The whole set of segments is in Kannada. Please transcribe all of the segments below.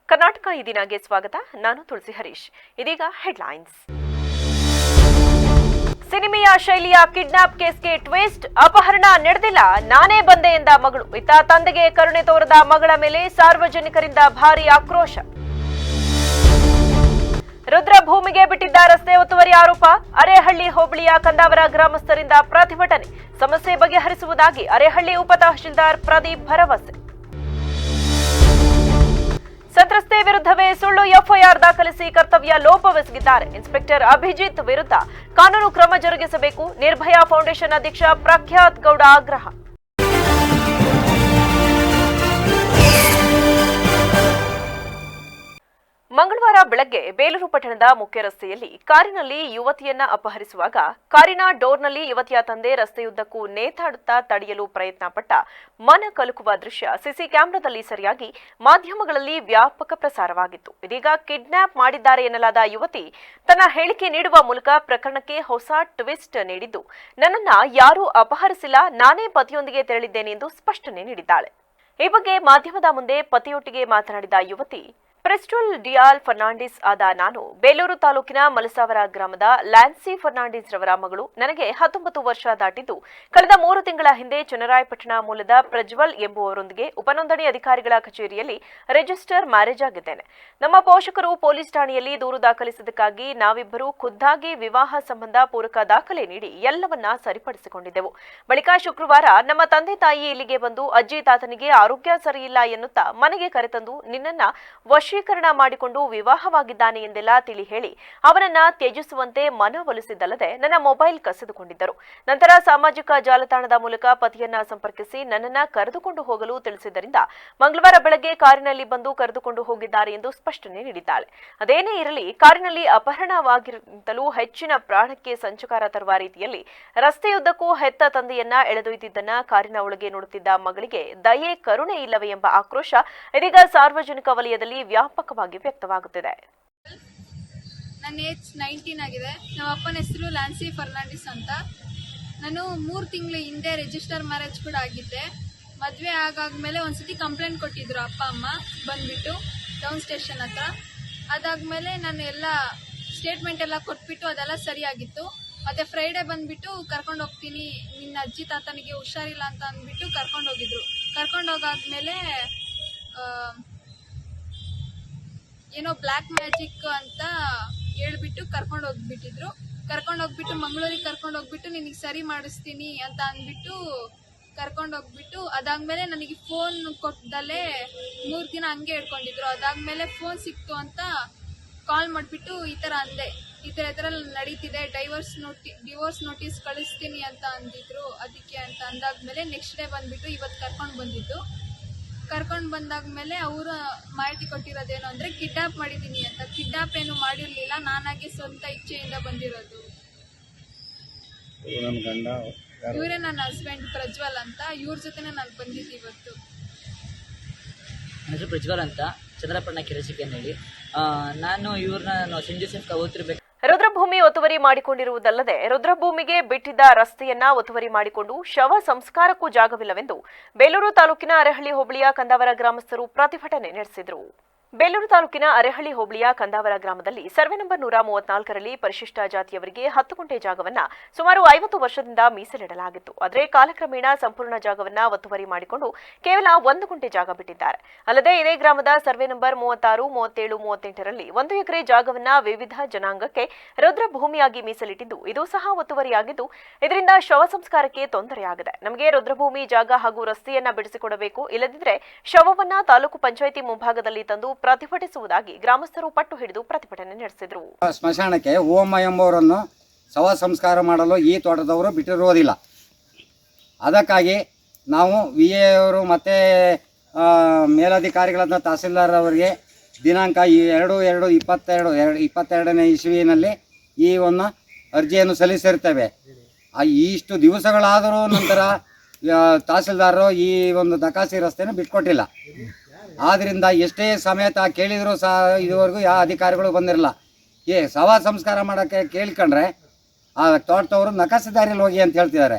ಕರ್ನಾಟಕ ಈ ದಿನಗೆ ಸ್ವಾಗತ. ನಾನು ತುಳಸಿ ಹರೀಶ್. ಇದೀಗ ಹೆಡ್ಲೈನ್ಸ್. ಸಿನಿಮೆಯ ಶೈಲಿಯ ಕಿಡ್ನಾಪ್ ಕೇಸ್ಗೆ ಟ್ವಿಸ್ಟ್. ಅಪಹರಣ ನಡೆದಿಲ್ಲ, ನಾನೇ ಬಂದೆ ಎಂದ ಮಗಳು. ಇತ್ತ ತಂದೆಗೆ ಕರುಣೆ ತೋರದ ಮಗಳ ಮೇಲೆ ಸಾರ್ವಜನಿಕರಿಂದ ಭಾರೀ ಆಕ್ರೋಶ. ರುದ್ರಭೂಮಿಗೆ ಬಿಟ್ಟಿದ್ದ ರಸ್ತೆ ಒತ್ತುವರಿ ಆರೋಪ. ಅರೇಹಳ್ಳಿ ಹೋಬಳಿಯ ಕಂದಾವರ ಗ್ರಾಮಸ್ಥರಿಂದ ಪ್ರತಿಭಟನೆ. ಸಮಸ್ಯೆ ಬಗೆಹರಿಸುವುದಾಗಿ ಅರೇಹಳ್ಳಿ ಉಪ ತಹಶೀಲ್ದಾರ್ ಪ್ರದೀಪ್ ಭರವಸೆ. ಸಂತ್ರಸ್ತೆ ವಿರುದ್ಧವೇ ಸುಳ್ಳು ಎಫ್ಐಆರ್ ದಾಖಲಿಸಿ ಕರ್ತವ್ಯ ಲೋಪವೆಸಗಿದ್ದಾರೆ. ಇನ್ಸ್ಪೆಕ್ಟರ್ ಅಭಿಜಿತ್ ವಿರುದ್ಧ ಕಾನೂನು ಕ್ರಮ ಜರುಗಿಸಬೇಕು. ನಿರ್ಭಯಾ ಫೌಂಡೇಶನ್ ಅಧ್ಯಕ್ಷ ಪ್ರಖ್ಯಾತ್ ಗೌಡ ಆಗ್ರಹ. ಮಂಗಳವಾರ ಬೆಳಗ್ಗೆ ಬೇಲೂರು ಪಟ್ಟಣದ ಮುಖ್ಯ ರಸ್ತೆಯಲ್ಲಿ ಕಾರಿನಲ್ಲಿ ಯುವತಿಯನ್ನ ಅಪಹರಿಸುವಾಗ ಕಾರಿನ ಡೋರ್ನಲ್ಲಿ ಯುವತಿಯ ತಂದೆ ರಸ್ತೆಯುದ್ದಕ್ಕೂ ನೇತಾಡುತ್ತಾ ತಡೆಯಲು ಪ್ರಯತ್ನ ಪಟ್ಟ ಮನ ಕಲುಕುವ ದೃಶ್ಯ ಸಿಸಿ ಕ್ಯಾಮೆರಾದಲ್ಲಿ ಸರಿಯಾಗಿ ಮಾಧ್ಯಮಗಳಲ್ಲಿ ವ್ಯಾಪಕ ಪ್ರಸಾರವಾಗಿತ್ತು. ಇದೀಗ ಕಿಡ್ನಾಪ್ ಮಾಡಿದ್ದಾರೆ ಎನ್ನಲಾದ ಯುವತಿ ತನ್ನ ಹೇಳಿಕೆ ನೀಡುವ ಮೂಲಕ ಪ್ರಕರಣಕ್ಕೆ ಹೊಸ ಟ್ವಿಸ್ಟ್ ನೀಡಿದ್ದು, ನನ್ನನ್ನ ಯಾರೂ ಅಪಹರಿಸಿಲ್ಲ, ನಾನೇ ಪತಿಯೊಂದಿಗೆ ತೆರಳಿದ್ದೇನೆ ಎಂದು ಸ್ಪಷ್ಟನೆ ನೀಡಿದ್ದಾಳೆ. ಈ ಬಗ್ಗೆ ಮಾಧ್ಯಮದ ಮುಂದೆ ಪತಿಯೊಟ್ಟಿಗೆ ಮಾತನಾಡಿದ ಯುವತಿ, ಪ್ರಿಸ್ಟಲ್ ಡಿಯಾಲ್ ಫರ್ನಾಂಡಿಸ್ ಆದ ನಾನು ಬೇಲೂರು ತಾಲೂಕಿನ ಮಲಸಾವರ ಗ್ರಾಮದ ಲ್ಯಾನ್ಸಿ ಫರ್ನಾಂಡಿಸ್ ರವರ ಮಗಳು. ನನಗೆ 19 ವರ್ಷ ದಾಟಿದ್ದು, ಕಳೆದ 3 ತಿಂಗಳ ಹಿಂದೆ ಚನ್ನರಾಯಪಟ್ಟಣ ಮೂಲದ ಪ್ರಜ್ವಲ್ ಎಂಬುವರೊಂದಿಗೆ ಉಪನೋಂದಣಿ ಅಧಿಕಾರಿಗಳ ಕಚೇರಿಯಲ್ಲಿ ರಿಜಿಸ್ಟರ್ ಮ್ಯಾರೇಜ್ ಆಗಿದ್ದೇನೆ. ನಮ್ಮ ಪೋಷಕರು ಪೊಲೀಸ್ ಠಾಣೆಯಲ್ಲಿ ದೂರು ದಾಖಲಿಸಿದ್ದಕ್ಕಾಗಿ ನಾವಿಬ್ಬರು ಖುದ್ದಾಗಿ ವಿವಾಹ ಸಂಬಂಧ ಪೂರಕ ದಾಖಲೆ ನೀಡಿ ಎಲ್ಲವನ್ನ ಸರಿಪಡಿಸಿಕೊಂಡಿದ್ದೆವು. ಬಳಿಕ ಶುಕ್ರವಾರ ನಮ್ಮ ತಂದೆ ತಾಯಿ ಇಲ್ಲಿಗೆ ಬಂದು ಅಜ್ಜಿ ತಾತನಿಗೆ ಆರೋಗ್ಯ ಸರಿಯಿಲ್ಲ ಎನ್ನುತ್ತಾ ಮನೆಗೆ ಕರೆತಂದು ನಿನ್ನನ್ನ ವಶೀಕರಣ ಮಾಡಿಕೊಂಡು ವಿವಾಹವಾಗಿದ್ದಾನೆ ಎಂದೆಲ್ಲ ತಿಳಿ ಹೇಳಿ ಅವನನ್ನ ತ್ಯಜಿಸುವಂತೆ ಮನವೊಲಿಸಿದ್ದಲ್ಲದೆ ನನ್ನ ಮೊಬೈಲ್ ಕಸಿದುಕೊಂಡಿದ್ದರು. ನಂತರ ಸಾಮಾಜಿಕ ಜಾಲತಾಣದ ಮೂಲಕ ಪತಿಯನ್ನ ಸಂಪರ್ಕಿಸಿ ನನ್ನನ್ನ ಕರೆದುಕೊಂಡು ಹೋಗಲು ತಿಳಿಸಿದ್ದರಿಂದ ಮಂಗಳವಾರ ಬೆಳಗ್ಗೆ ಕಾರಿನಲ್ಲಿ ಬಂದು ಕರೆದುಕೊಂಡು ಹೋಗಿದ್ದಾರೆ ಎಂದು ಸ್ಪಷ್ಟನೆ ನೀಡಿದ್ದಾಳೆ. ಅದೇನೇ ಇರಲಿ, ಕಾರಿನಲ್ಲಿ ಅಪಹರಣವಾಗಿರುತ್ತಲೂ ಹೆಚ್ಚಿನ ಪ್ರಾಣಕ್ಕೆ ಸಂಚಕಾರ ತರುವ ರೀತಿಯಲ್ಲಿ ರಸ್ತೆಯುದ್ದಕ್ಕೂ ಹೆತ್ತ ತಂದೆಯನ್ನ ಎಳೆದೊಯ್ದಿದ್ದನ್ನ ಕಾರಿನ ಒಳಗೆ ನೋಡುತ್ತಿದ್ದ ಮಗಳಿಗೆ ದಯೆ ಕರುಣೆ ಇಲ್ಲವೇ ಎಂಬ ಆಕ್ರೋಶ ಇದೀಗ ಸಾರ್ವಜನಿಕ ವಲಯದಲ್ಲಿ ವ್ಯಾಪಕವಾಗಿ ವ್ಯಕ್ತವಾಗುತ್ತಿದೆ. ನನ್ನ ಏಜ್ 19 ಆಗಿದೆ. ನಮ್ಮ ಅಪ್ಪನ ಹೆಸರು ಲ್ಯಾನ್ಸಿ ಫರ್ನಾಂಡಿಸ್ ಅಂತ. ನಾನು 3 ತಿಂಗಳ ಹಿಂದೆ ರಿಜಿಸ್ಟರ್ ಮ್ಯಾರೇಜ್ ಕೂಡ ಆಗಿದ್ದೆ. ಮದುವೆ ಆಗಾದ್ಮೇಲೆ ಒಂದ್ಸತಿ ಕಂಪ್ಲೇಂಟ್ ಕೊಟ್ಟಿದ್ರು ಅಪ್ಪ ಅಮ್ಮ ಬಂದ್ಬಿಟ್ಟು ಟೌನ್ ಸ್ಟೇಷನ್ ಹತ್ರ. ಅದಾದ್ಮೇಲೆ ನಾನು ಎಲ್ಲ ಸ್ಟೇಟ್ಮೆಂಟ್ ಎಲ್ಲ ಕೊಟ್ಬಿಟ್ಟು ಅದೆಲ್ಲ ಸರಿಯಾಗಿತ್ತು. ಮತ್ತೆ ಫ್ರೈಡೆ ಬಂದ್ಬಿಟ್ಟು ಕರ್ಕೊಂಡು ಹೋಗ್ತೀನಿ, ನಿನ್ನ ಅಜ್ಜಿ ತಾತನಿಗೆ ಹುಷಾರಿಲ್ಲ ಅಂತ ಅಂದ್ಬಿಟ್ಟು ಕರ್ಕೊಂಡು ಹೋಗಿದ್ರು. ಕರ್ಕೊಂಡು ಹೋಗಾದ್ಮೇಲೆ ಏನೋ ಬ್ಲ್ಯಾಕ್ ಮ್ಯಾಜಿಕ್ ಅಂತ ಹೇಳ್ಬಿಟ್ಟು ಕರ್ಕೊಂಡು ಹೋಗ್ಬಿಟ್ಟು ಮಂಗಳೂರಿಗೆ ಕರ್ಕೊಂಡು ಹೋಗ್ಬಿಟ್ಟು ನಿನಗೆ ಸರಿ ಮಾಡಿಸ್ತೀನಿ ಅಂತ ಅಂದ್ಬಿಟ್ಟು ಕರ್ಕೊಂಡು ಹೋಗ್ಬಿಟ್ಟು ಅದಾದ್ಮೇಲೆ ನನಗೆ ಫೋನ್ ಕೊಟ್ಟದಲ್ಲೇ 3 ದಿನ ಹಂಗೆ ಹಿಡ್ಕೊಂಡಿದ್ರು. ಅದಾದ್ಮೇಲೆ ಫೋನ್ ಸಿಕ್ತು ಅಂತ ಕಾಲ್ ಮಾಡಿಬಿಟ್ಟು ಈ ಥರ ಅಂದೆ, ಈ ಥರ ನಡೀತಿದೆ, ಡಿವೋರ್ಸ್ ನೋಟಿಸ್ ಕಳಿಸ್ತೀನಿ ಅಂತ ಅಂದಿದ್ರು. ಅದಕ್ಕೆ ಅಂತ ಅಂದಾದ್ಮೇಲೆ ನೆಕ್ಸ್ಟ್ ಡೇ ಬಂದ್ಬಿಟ್ಟು ಇವತ್ತು ಕರ್ಕೊಂಡು ಬಂದಾದ್ಮೇಲೆ ಅವರು ಮಾಹಿತಿ ಕೊಟ್ಟಿರೋದೇನು ಅಂದರೆ ಕಿಡ್ನಾಪ್ ಮಾಡಿದ್ದೀನಿ ಅಂತ. ಕಿಡ್ನಾಪ್ ಏನು ಮಾಡಿರಲಿಲ್ಲ, ನಾನಾಗೆ ಸ್ವಂತ ಇಚ್ಛೆಯಿಂದ ಬಂದಿರೋದು. ಇವರೇ ನನ್ನ ಹಸ್ಬೆಂಡ್ ಪ್ರಜ್ವಲ್ ಅಂತ. ಇವ್ರ ಜೊತೆನೇ ನಾನು ಬಂದಿದ್ದೆ ಇವತ್ತು. ನನ್ನ ಹೆಸರು ಪ್ರಜ್ವಲ್ ಅಂತ, ಚಂದ್ರಪಟ್ಟಣ ಕೆರೆಸಿಕೆ ಹೇಳಿ. ನಾನು ಇವ್ರನ್ನ ಸೆಂಟ್ ಜೋಸೆಫ್ ಓದ್ತಿರ್ಬೇಕು. ರುದ್ರಭೂಮಿ ಒತ್ತುವರಿ ಮಾಡಿಕೊಂಡಿರುವುದಲ್ಲದೆ ರುದ್ರಭೂಮಿಗೆ ಬಿಟ್ಟಿದ್ದ ರಸ್ತೆಯನ್ನ ಒತ್ತುವರಿ ಮಾಡಿಕೊಂಡು ಶವ ಸಂಸ್ಕಾರಕ್ಕೂ ಜಾಗವಿಲ್ಲವೆಂದು ಬೇಲೂರು ತಾಲೂಕಿನ ಅರೇಹಳ್ಳಿ ಹೋಬಳಿಯ ಕಂದಾವರ ಗ್ರಾಮಸ್ಥರು ಪ್ರತಿಭಟನೆ ನಡೆಸಿದರು. ಬೇಲೂರು ತಾಲೂಕಿನ ಅರೇಹಳ್ಳಿ ಹೋಬಳಿಯ ಕಂದಾವರ ಗ್ರಾಮದಲ್ಲಿ ಸರ್ವೆ ನಂಬರ್ 134ರಲ್ಲಿ ಪರಿಶಿಷ್ಟ ಜಾತಿಯವರಿಗೆ 10 ಗುಂಟೆ ಜಾಗವನ್ನ ಸುಮಾರು 50 ವರ್ಷದಿಂದ ಮೀಸಲಿಡಲಾಗಿತ್ತು. ಆದರೆ ಕಾಲಕ್ರಮೇಣ ಸಂಪೂರ್ಣ ಜಾಗವನ್ನ ಒತ್ತುವರಿ ಮಾಡಿಕೊಂಡು ಕೇವಲ 1 ಗುಂಟೆ ಜಾಗ ಬಿಟ್ಟಿದ್ದಾರೆ. ಅಲ್ಲದೆ ಇದೇ ಗ್ರಾಮದ ಸರ್ವೆ ನಂಬರ್ 36, 37, 38ರಲ್ಲಿ 1 ಎಕರೆ ಜಾಗವನ್ನ ವಿವಿಧ ಜನಾಂಗಕ್ಕೆ ರುದ್ರಭೂಮಿಯಾಗಿ ಮೀಸಲಿಟ್ಟಿದ್ದು ಇದು ಸಹ ಒತ್ತುವರಿಯಾಗಿದ್ದು ಇದರಿಂದ ಶವ ಸಂಸ್ಕಾರಕ್ಕೆ ತೊಂದರೆಯಾಗಿದೆ. ನಮಗೆ ರುದ್ರಭೂಮಿ ಜಾಗ ಹಾಗೂ ರಸ್ತೆಯನ್ನ ಬಿಡಿಸಿಕೊಡಬೇಕು, ಇಲ್ಲದಿದ್ದರೆ ಶವವನ್ನ ತಾಲೂಕು ಪಂಚಾಯಿತಿ ಮುಂಭಾಗದಲ್ಲಿ ತಂದು ಪ್ರತಿಭಟಿಸುವುದಾಗಿ ಗ್ರಾಮಸ್ಥರು ಪಟ್ಟು ಹಿಡಿದು ಪ್ರತಿಭಟನೆ ನಡೆಸಿದರು. ಸ್ಮಶಾನಕ್ಕೆ ಓಮ ಎಂಬುವರನ್ನು ಶವ ಸಂಸ್ಕಾರ ಮಾಡಲು ಈ ತೋಟದವರು ಬಿಟ್ಟಿರುವುದಿಲ್ಲ. ಅದಕ್ಕಾಗಿ ನಾವು VA ಅವರು ಮತ್ತು ಮೇಲಧಿಕಾರಿಗಳಾದ ತಹಸೀಲ್ದಾರ್ ಅವರಿಗೆ ದಿನಾಂಕ 2/2/22 ಇಸ್ವಿನಲ್ಲಿ ಈ ಒಂದು ಅರ್ಜಿಯನ್ನು ಸಲ್ಲಿಸಿರ್ತೇವೆ. ಇಷ್ಟು ದಿವಸಗಳಾದರೂ ನಂತರ ತಹಸೀಲ್ದಾರರು ಈ ಒಂದು ದಕಾಸಿ ರಸ್ತೆಯನ್ನು ಬಿಟ್ಕೊಟ್ಟಿಲ್ಲ. ಆದ್ದರಿಂದ ಎಷ್ಟೇ ಸಮೇತ ಕೇಳಿದರೂ ಸಹ ಇದುವರೆಗೂ ಯಾವ ಅಧಿಕಾರಿಗಳು ಬಂದಿರಲ್ಲ. ಶವ ಸಂಸ್ಕಾರ ಮಾಡೋಕ್ಕೆ ಕೇಳ್ಕೊಂಡ್ರೆ ಆ ತೋಟದವರು ನಕಾಸೆದಾರಿಯಲ್ಲಿ ಹೋಗಿ ಅಂತ ಹೇಳ್ತಿದ್ದಾರೆ.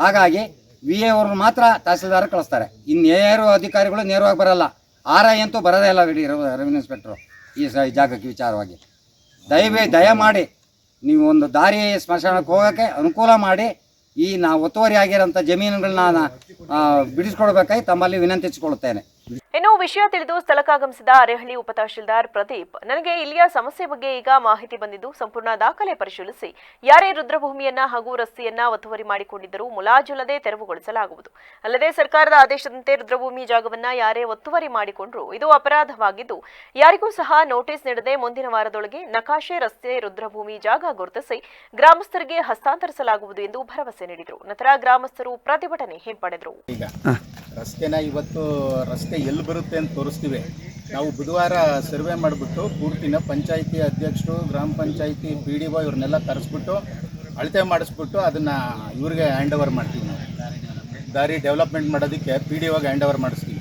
ಹಾಗಾಗಿ VA ಅವ್ರನ್ನ ಮಾತ್ರ ತಹಸೀಲ್ದಾರ್ ಕಳಿಸ್ತಾರೆ. ಇನ್ಯಾರು ಅಧಿಕಾರಿಗಳು ನೇರವಾಗಿ ಬರಲ್ಲ. RI ಅಂತೂ ಬರೋದೇ ಇಲ್ಲ ರೆಡಿ ರೆವಿನ್ಯೂ ಇನ್ಸ್ಪೆಕ್ಟ್ರು ಈ ಜಾಗಕ್ಕೆ ವಿಚಾರವಾಗಿ. ದಯಮಾಡಿ ನೀವು ಒಂದು ದಾರಿ ಸ್ಮಶಾನಕ್ಕೆ ಹೋಗೋಕ್ಕೆ ಅನುಕೂಲ ಮಾಡಿ ಈ ಒತ್ತುವರಿ ಆಗಿರೋಂಥ ಜಮೀನುಗಳನ್ನ ಬಿಡಿಸ್ಕೊಡ್ಬೇಕಾಗಿ ತಮ್ಮಲ್ಲಿ ವಿನಂತಿಸಿಕೊಳ್ಳುತ್ತೇನೆ. ಇನ್ನು ವಿಷಯ ತಿಳಿದು ಸ್ಥಳಕ್ಕಾಗಮಿಸಿದ ಅರೇಹಳ್ಳಿ ಉಪತಹಶೀಲ್ದಾರ್ ಪ್ರದೀಪ್, ನನಗೆ ಇಲ್ಲಿಯ ಸಮಸ್ಯೆ ಬಗ್ಗೆ ಈಗ ಮಾಹಿತಿ ಬಂದಿದ್ದು ಸಂಪೂರ್ಣ ದಾಖಲೆ ಪರಿಶೀಲಿಸಿ ಯಾರೇ ರುದ್ರಭೂಮಿಯನ್ನ ಹಾಗೂ ರಸ್ತೆಯನ್ನ ಒತ್ತುವರಿ ಮಾಡಿಕೊಂಡಿದ್ದರೂ ಮುಲಾಜಿಲ್ಲದೆ ತೆರವುಗೊಳಿಸಲಾಗುವುದು. ಅಲ್ಲದೆ ಸರ್ಕಾರದ ಆದೇಶದಂತೆ ರುದ್ರಭೂಮಿ ಜಾಗವನ್ನ ಯಾರೇ ಒತ್ತುವರಿ ಮಾಡಿಕೊಂಡ್ರೂ ಇದು ಅಪರಾಧವಾಗಿದ್ದು ಯಾರಿಗೂ ಸಹ ನೋಟಿಸ್ ನೀಡದೆ ಮುಂದಿನ ವಾರದೊಳಗೆ ನಕಾಶೆ ರಸ್ತೆ ರುದ್ರಭೂಮಿ ಜಾಗ ಗುರುತಿಸಿ ಗ್ರಾಮಸ್ಥರಿಗೆ ಹಸ್ತಾಂತರಿಸಲಾಗುವುದು ಎಂದು ಭರವಸೆ ನೀಡಿದರು. ನಂತರ ಗ್ರಾಮಸ್ಥರು ಪ್ರತಿಭಟನೆ ಹಿಂಪಡೆದರು. ರಸ್ತೆನ ಇವತ್ತು ರಸ್ತೆ ಎಲ್ಲಿ ಬರುತ್ತೆ ಅಂತ ತೋರಿಸ್ತೀವಿ. ನಾವು ಬುಧವಾರ ಸರ್ವೆ ಮಾಡಿಬಿಟ್ಟು ಪೂರ್ತಿನ ಪಂಚಾಯಿತಿ ಅಧ್ಯಕ್ಷರು, ಗ್ರಾಮ ಪಂಚಾಯಿತಿ PDO ಇವ್ರನ್ನೆಲ್ಲ ಕರೆಸ್ಬಿಟ್ಟು ಅಳತೆ ಮಾಡಿಸ್ಬಿಟ್ಟು ಅದನ್ನು ಇವ್ರಿಗೆ ಹ್ಯಾಂಡ್ ಓವರ್ ಮಾಡ್ತೀವಿ. ನಾವು ದಾರಿ ಡೆವಲಪ್ಮೆಂಟ್ ಮಾಡೋದಕ್ಕೆ PDOಗೆ ಹ್ಯಾಂಡ್ ಓವರ್ ಮಾಡಿಸ್ತೀವಿ.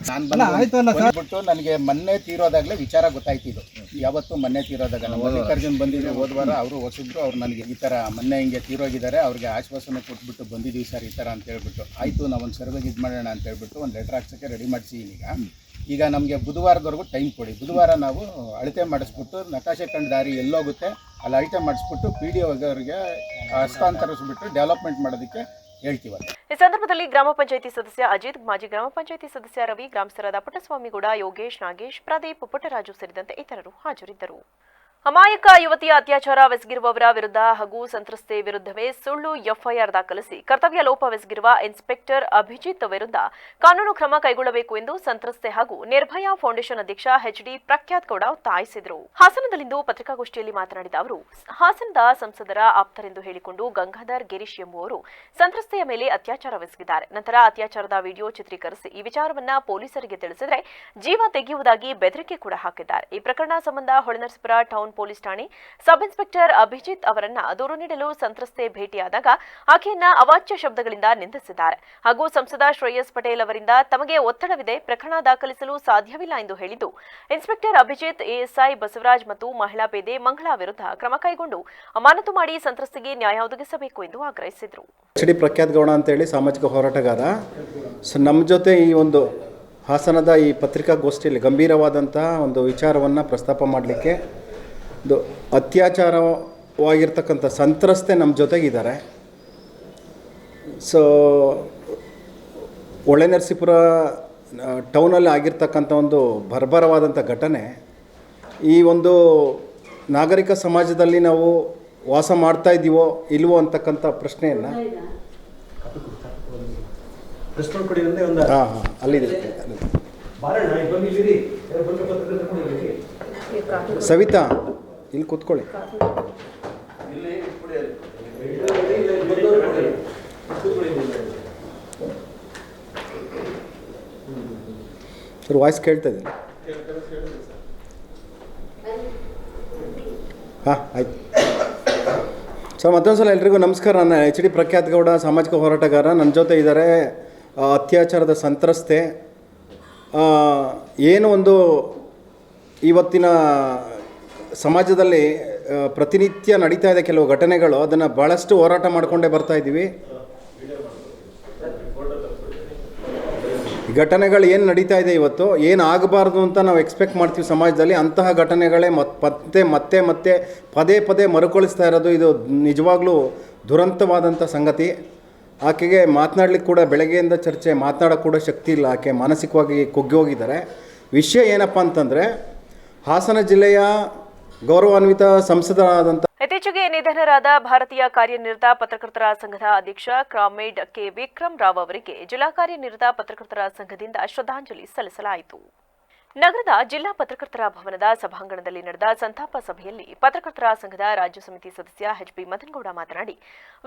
ನಾನು ಬಂದ್ಬಿಟ್ಟು ನನಗೆ ಮೊನ್ನೆ ತೀರೋದಾಗಲೇ ವಿಚಾರ ಗೊತ್ತಾಯ್ತಿದ್ದು. ಯಾವತ್ತು ಮೊನ್ನೆ ತೀರೋದಾಗ ನಾವು ಮಲ್ಲಿಕಾರ್ಜುನ್ ಬಂದಿದ್ರು ಹೋದ್ವಾರ, ಅವರು ಹೊಸಬ್ರು, ಅವ್ರು ನನಗೆ ಈ ಥರ ಮೊನ್ನೆ ಹಿಂಗೆ ತೀರೋಗಿದ್ದಾರೆ, ಅವ್ರಿಗೆ ಆಶ್ವಾಸನೆ ಕೊಟ್ಬಿಟ್ಟು ಬಂದಿದ್ದೀವಿ ಸರ್ ಈ ಥರ ಅಂತ ಹೇಳ್ಬಿಟ್ಟು. ಆಯಿತು ನಾವು ಒಂದು ಸರ್ವೆಗೆ ಇದು ಮಾಡೋಣ ಅಂತ ಹೇಳ್ಬಿಟ್ಟು ಒಂದು ಲೆಟ್ರ್ ಹಾಕ್ಸೋಕ್ಕೆ ರೆಡಿ ಮಾಡಿಸಿದ್ದೀನಿ. ಈಗ ನಮಗೆ ಬುಧವಾರದವರೆಗೂ ಟೈಮ್ ಕೊಡಿ. ಬುಧವಾರ ನಾವು ಅಳತೆ ಮಾಡಿಸ್ಬಿಟ್ಟು ನಕಾಶೆ ಕಂಡು ದಾರಿ ಎಲ್ಲೋಗುತ್ತೆ ಅಲ್ಲಿ ಅಳತೆ ಮಾಡಿಸ್ಬಿಟ್ಟು PDOಗೆ ಹಸ್ತಾಂತರಿಸ್ಬಿಟ್ಟು ಡೆವಲಪ್ಮೆಂಟ್ ಮಾಡೋದಕ್ಕೆ ಹೇಳ್ತೀವಿ. ಈ ಸಂದರ್ಭದಲ್ಲಿ ಗ್ರಾಮ ಪಂಚಾಯಿತಿ ಸದಸ್ಯ ಅಜಿತ್, ಮಾಜಿ ಗ್ರಾಮ ಪಂಚಾಯಿತಿ ಸದಸ್ಯ ರವಿ, ಗ್ರಾಮಸ್ಥರಾದ ಪುಟ್ಟಸ್ವಾಮಿಗೌಡ, ಯೋಗೇಶ್, ನಾಗೇಶ್, ಪ್ರದೀಪ್, ಪುಟ್ಟರಾಜು ಸೇರಿದಂತೆ ಇತರರು ಹಾಜರಿದ್ದರು. ಅಮಾಯಕ ಯುವತಿಯ ಅತ್ಯಾಚಾರವೆಸಗಿರುವವರ ವಿರುದ್ಧ ಹಾಗೂ ಸಂತ್ರಸ್ತೆ ವಿರುದ್ಧವೇ ಸುಳ್ಳು FIR ದಾಖಲಿಸಿ ಕರ್ತವ್ಯ ಲೋಪವೆಸಗಿರುವ ಇನ್ಸ್ಪೆಕ್ಟರ್ ಅಭಿಜಿತ್ ವಿರುದ್ಧ ಕಾನೂನು ಕ್ರಮ ಕೈಗೊಳ್ಳಬೇಕು ಎಂದು ಸಂತ್ರಸ್ತೆ ಹಾಗೂ ನಿರ್ಭಯಾ ಫೌಂಡೇಶನ್ ಅಧ್ಯಕ್ಷ HD ಪ್ರಖ್ಯಾತ್ ಗೌಡ ಒತ್ತಾಯಿಸಿದರು. ಹಾಸನದಲ್ಲಿಂದು ಪತ್ರಿಕಾಗೋಷ್ಠಿಯಲ್ಲಿ ಮಾತನಾಡಿದ ಅವರು, ಹಾಸನದ ಸಂಸದರ ಆಪ್ತರೆಂದು ಹೇಳಿಕೊಂಡು ಗಂಗಾಧರ್ ಗಿರೀಶ್ ಎಂಬುವರು ಸಂತ್ರಸ್ತೆಯ ಮೇಲೆ ಅತ್ಯಾಚಾರವೆಸಗಿದ್ದಾರೆ. ನಂತರ ಅತ್ಯಾಚಾರದ ವಿಡಿಯೋ ಚಿತ್ರೀಕರಿಸಿ ಈ ವಿಚಾರವನ್ನ ಪೊಲೀಸರಿಗೆ ತಿಳಿಸಿದರೆ ಜೀವ ತೆಗೆಯುವುದಾಗಿ ಬೆದರಿಕೆ ಕೂಡ ಹಾಕಿದ್ದಾರೆ. ಈ ಪ್ರಕರಣ ಸಂಬಂಧ ಹೊಳೆನರಸೀಪುರ ಟೌನ್ ಪೊಲೀಸ್ ಠಾಣೆ ಸಬ್ ಇನ್ಸ್ಪೆಕ್ಟರ್ ಅಭಿಜಿತ್ ಅವರನ್ನ ದೂರು ನೀಡಲು ಸಂತ್ರಸ್ತೆ ಭೇಟಿಯಾದಾಗ ಆಕೆಯನ್ನ ಅವಾಚ್ಯ ಶಬ್ದಗಳಿಂದ ನಿಂದಿಸಿದ್ದಾರೆ ಹಾಗೂ ಸಂಸದ ಶ್ರೇಯಸ್ ಪಟೇಲ್ ಅವರಿಂದ ತಮಗೆ ಒತ್ತಡವಿದೆ, ಪ್ರಕರಣ ದಾಖಲಿಸಲು ಸಾಧ್ಯವಿಲ್ಲ ಎಂದು ಹೇಳಿದ್ದು ಇನ್ಸ್ಪೆಕ್ಟರ್ ಅಭಿಜಿತ್, ASI ಬಸವರಾಜ್ ಮತ್ತು ಮಹಿಳಾ ಪೇದೆ ಮಂಗಳಾ ವಿರುದ್ಧ ಕ್ರಮ ಕೈಗೊಂಡು ಅಮಾನತು ಮಾಡಿ ಸಂತ್ರಸ್ತೆಗೆ ನ್ಯಾಯ ಒದಗಿಸಬೇಕು ಎಂದು ಆಗ್ರಹಿಸಿದರು. HD ಪ್ರಖ್ಯಾತ್ ಗೌಡ ಅಂತೇಳಿ ಸಾಮಾಜಿಕ ಹೋರಾಟಗಾರ. ನಮ್ಮ ಜೊತೆ ಈ ಒಂದು ಹಾಸನದ ಈ ಪತ್ರಿಕಾಗೋಷ್ಠಿಯಲ್ಲಿ ಗಂಭೀರವಾದಂಥ ಒಂದು ವಿಚಾರವನ್ನು ಪ್ರಸ್ತಾಪ ಮಾಡಲಿಕ್ಕೆ ಒಂದು ಅತ್ಯಾಚಾರವಾಗಿರ್ತಕ್ಕಂಥ ಸಂತ್ರಸ್ತೆ ನಮ್ಮ ಜೊತೆಗಿದ್ದಾರೆ. ಸೊ ಹೊಳೆನರಸೀಪುರ ಟೌನಲ್ಲಿ ಆಗಿರ್ತಕ್ಕಂಥ ಒಂದು ಬರ್ಬರವಾದಂಥ ಘಟನೆ ಈ ಒಂದು ನಾಗರಿಕ ಸಮಾಜದಲ್ಲಿ ನಾವು ವಾಸ ಮಾಡ್ತಾ ಇದ್ದೀವೋ ಇಲ್ವೋ ಅಂತಕ್ಕಂಥ ಪ್ರಶ್ನೆಯನ್ನು ಅಲ್ಲಿದೆ. ಸವಿತಾ ಇಲ್ಲಿ ಕೂತ್ಕೊಳ್ಳಿ. ಸರ್ ವಾಯ್ಸ್ ಕೇಳ್ತಾ ಇದ್ದೀನಿ. ಆಯ್ತು ಸರ್. ಮತ್ತೊಂದು ಸಲ ಎಲ್ರಿಗೂ ನಮಸ್ಕಾರ. ನಾನು HD ಪ್ರಖ್ಯಾತ್ ಗೌಡ, ಸಾಮಾಜಿಕ ಹೋರಾಟಗಾರ. ನನ್ನ ಜೊತೆ ಇದ್ದಾರೆ ಅತ್ಯಾಚಾರದ ಸಂತ್ರಸ್ತೆ. ಏನು ಒಂದು ಇವತ್ತಿನ ಸಮಾಜದಲ್ಲಿ ಪ್ರತಿನಿತ್ಯ ನಡೀತಾ ಇದೆ ಕೆಲವು ಘಟನೆಗಳು, ಅದನ್ನು ಭಾಳಷ್ಟು ಹೋರಾಟ ಮಾಡಿಕೊಂಡೇ ಬರ್ತಾ ಇದ್ದೀವಿ. ಘಟನೆಗಳು ಏನು ನಡೀತಾ ಇದೆ ಇವತ್ತು, ಏನು ಆಗಬಾರ್ದು ಅಂತ ನಾವು ಎಕ್ಸ್ಪೆಕ್ಟ್ ಮಾಡ್ತೀವಿ ಸಮಾಜದಲ್ಲಿ, ಅಂತಹ ಘಟನೆಗಳೇ ಮತ್ತೆ ಪದೇ ಪದೇ ಮರುಕಳಿಸ್ತಾ ಇರೋದು. ಇದು ನಿಜವಾಗ್ಲೂ ದುರಂತವಾದಂಥ ಸಂಗತಿ. ಆಕೆಗೆ ಮಾತನಾಡ್ಲಿಕ್ಕೆ ಕೂಡ ಬೆಳಗ್ಗೆಯಿಂದ ಚರ್ಚೆ ಮಾತನಾಡೋಕ್ಕೆ ಕೂಡ ಶಕ್ತಿ ಇಲ್ಲ. ಆಕೆ ಮಾನಸಿಕವಾಗಿ ಕುಗ್ಗಿ ಹೋಗಿದ್ದಾರೆ. ವಿಷಯ ಏನಪ್ಪ ಅಂತಂದರೆ, ಹಾಸನ ಜಿಲ್ಲೆಯ ಗೌರವಾನ್ವಿತ ಸಂಸದರಾದಂಥ ಇತ್ತೀಚೆಗೆ ನಿಧನರಾದ ಭಾರತೀಯ ಕಾರ್ಯನಿರತ ಪತ್ರಕರ್ತರ ಸಂಘದ ಅಧ್ಯಕ್ಷ ಕಾಮ್ರೇಡ್ ಕೆ ವಿಕ್ರಮ್ ರಾವ್ ಅವರಿಗೆ ಜಿಲ್ಲಾ ಕಾರ್ಯನಿರತ ಪತ್ರಕರ್ತರ ಸಂಘದಿಂದ ಶ್ರದ್ಧಾಂಜಲಿ ಸಲ್ಲಿಸಲಾಯಿತು. ನಗರದ ಜಿಲ್ಲಾ ಪತ್ರಕರ್ತರ ಭವನದ ಸಭಾಂಗಣದಲ್ಲಿ ನಡೆದ ಸಂತಾಪ ಸಭೆಯಲ್ಲಿ ಪತ್ರಕರ್ತರ ಸಂಘದ ರಾಜ್ಯ ಸಮಿತಿ ಸದಸ್ಯ HB ಮದನಗೌಡ ಮಾತನಾಡಿ,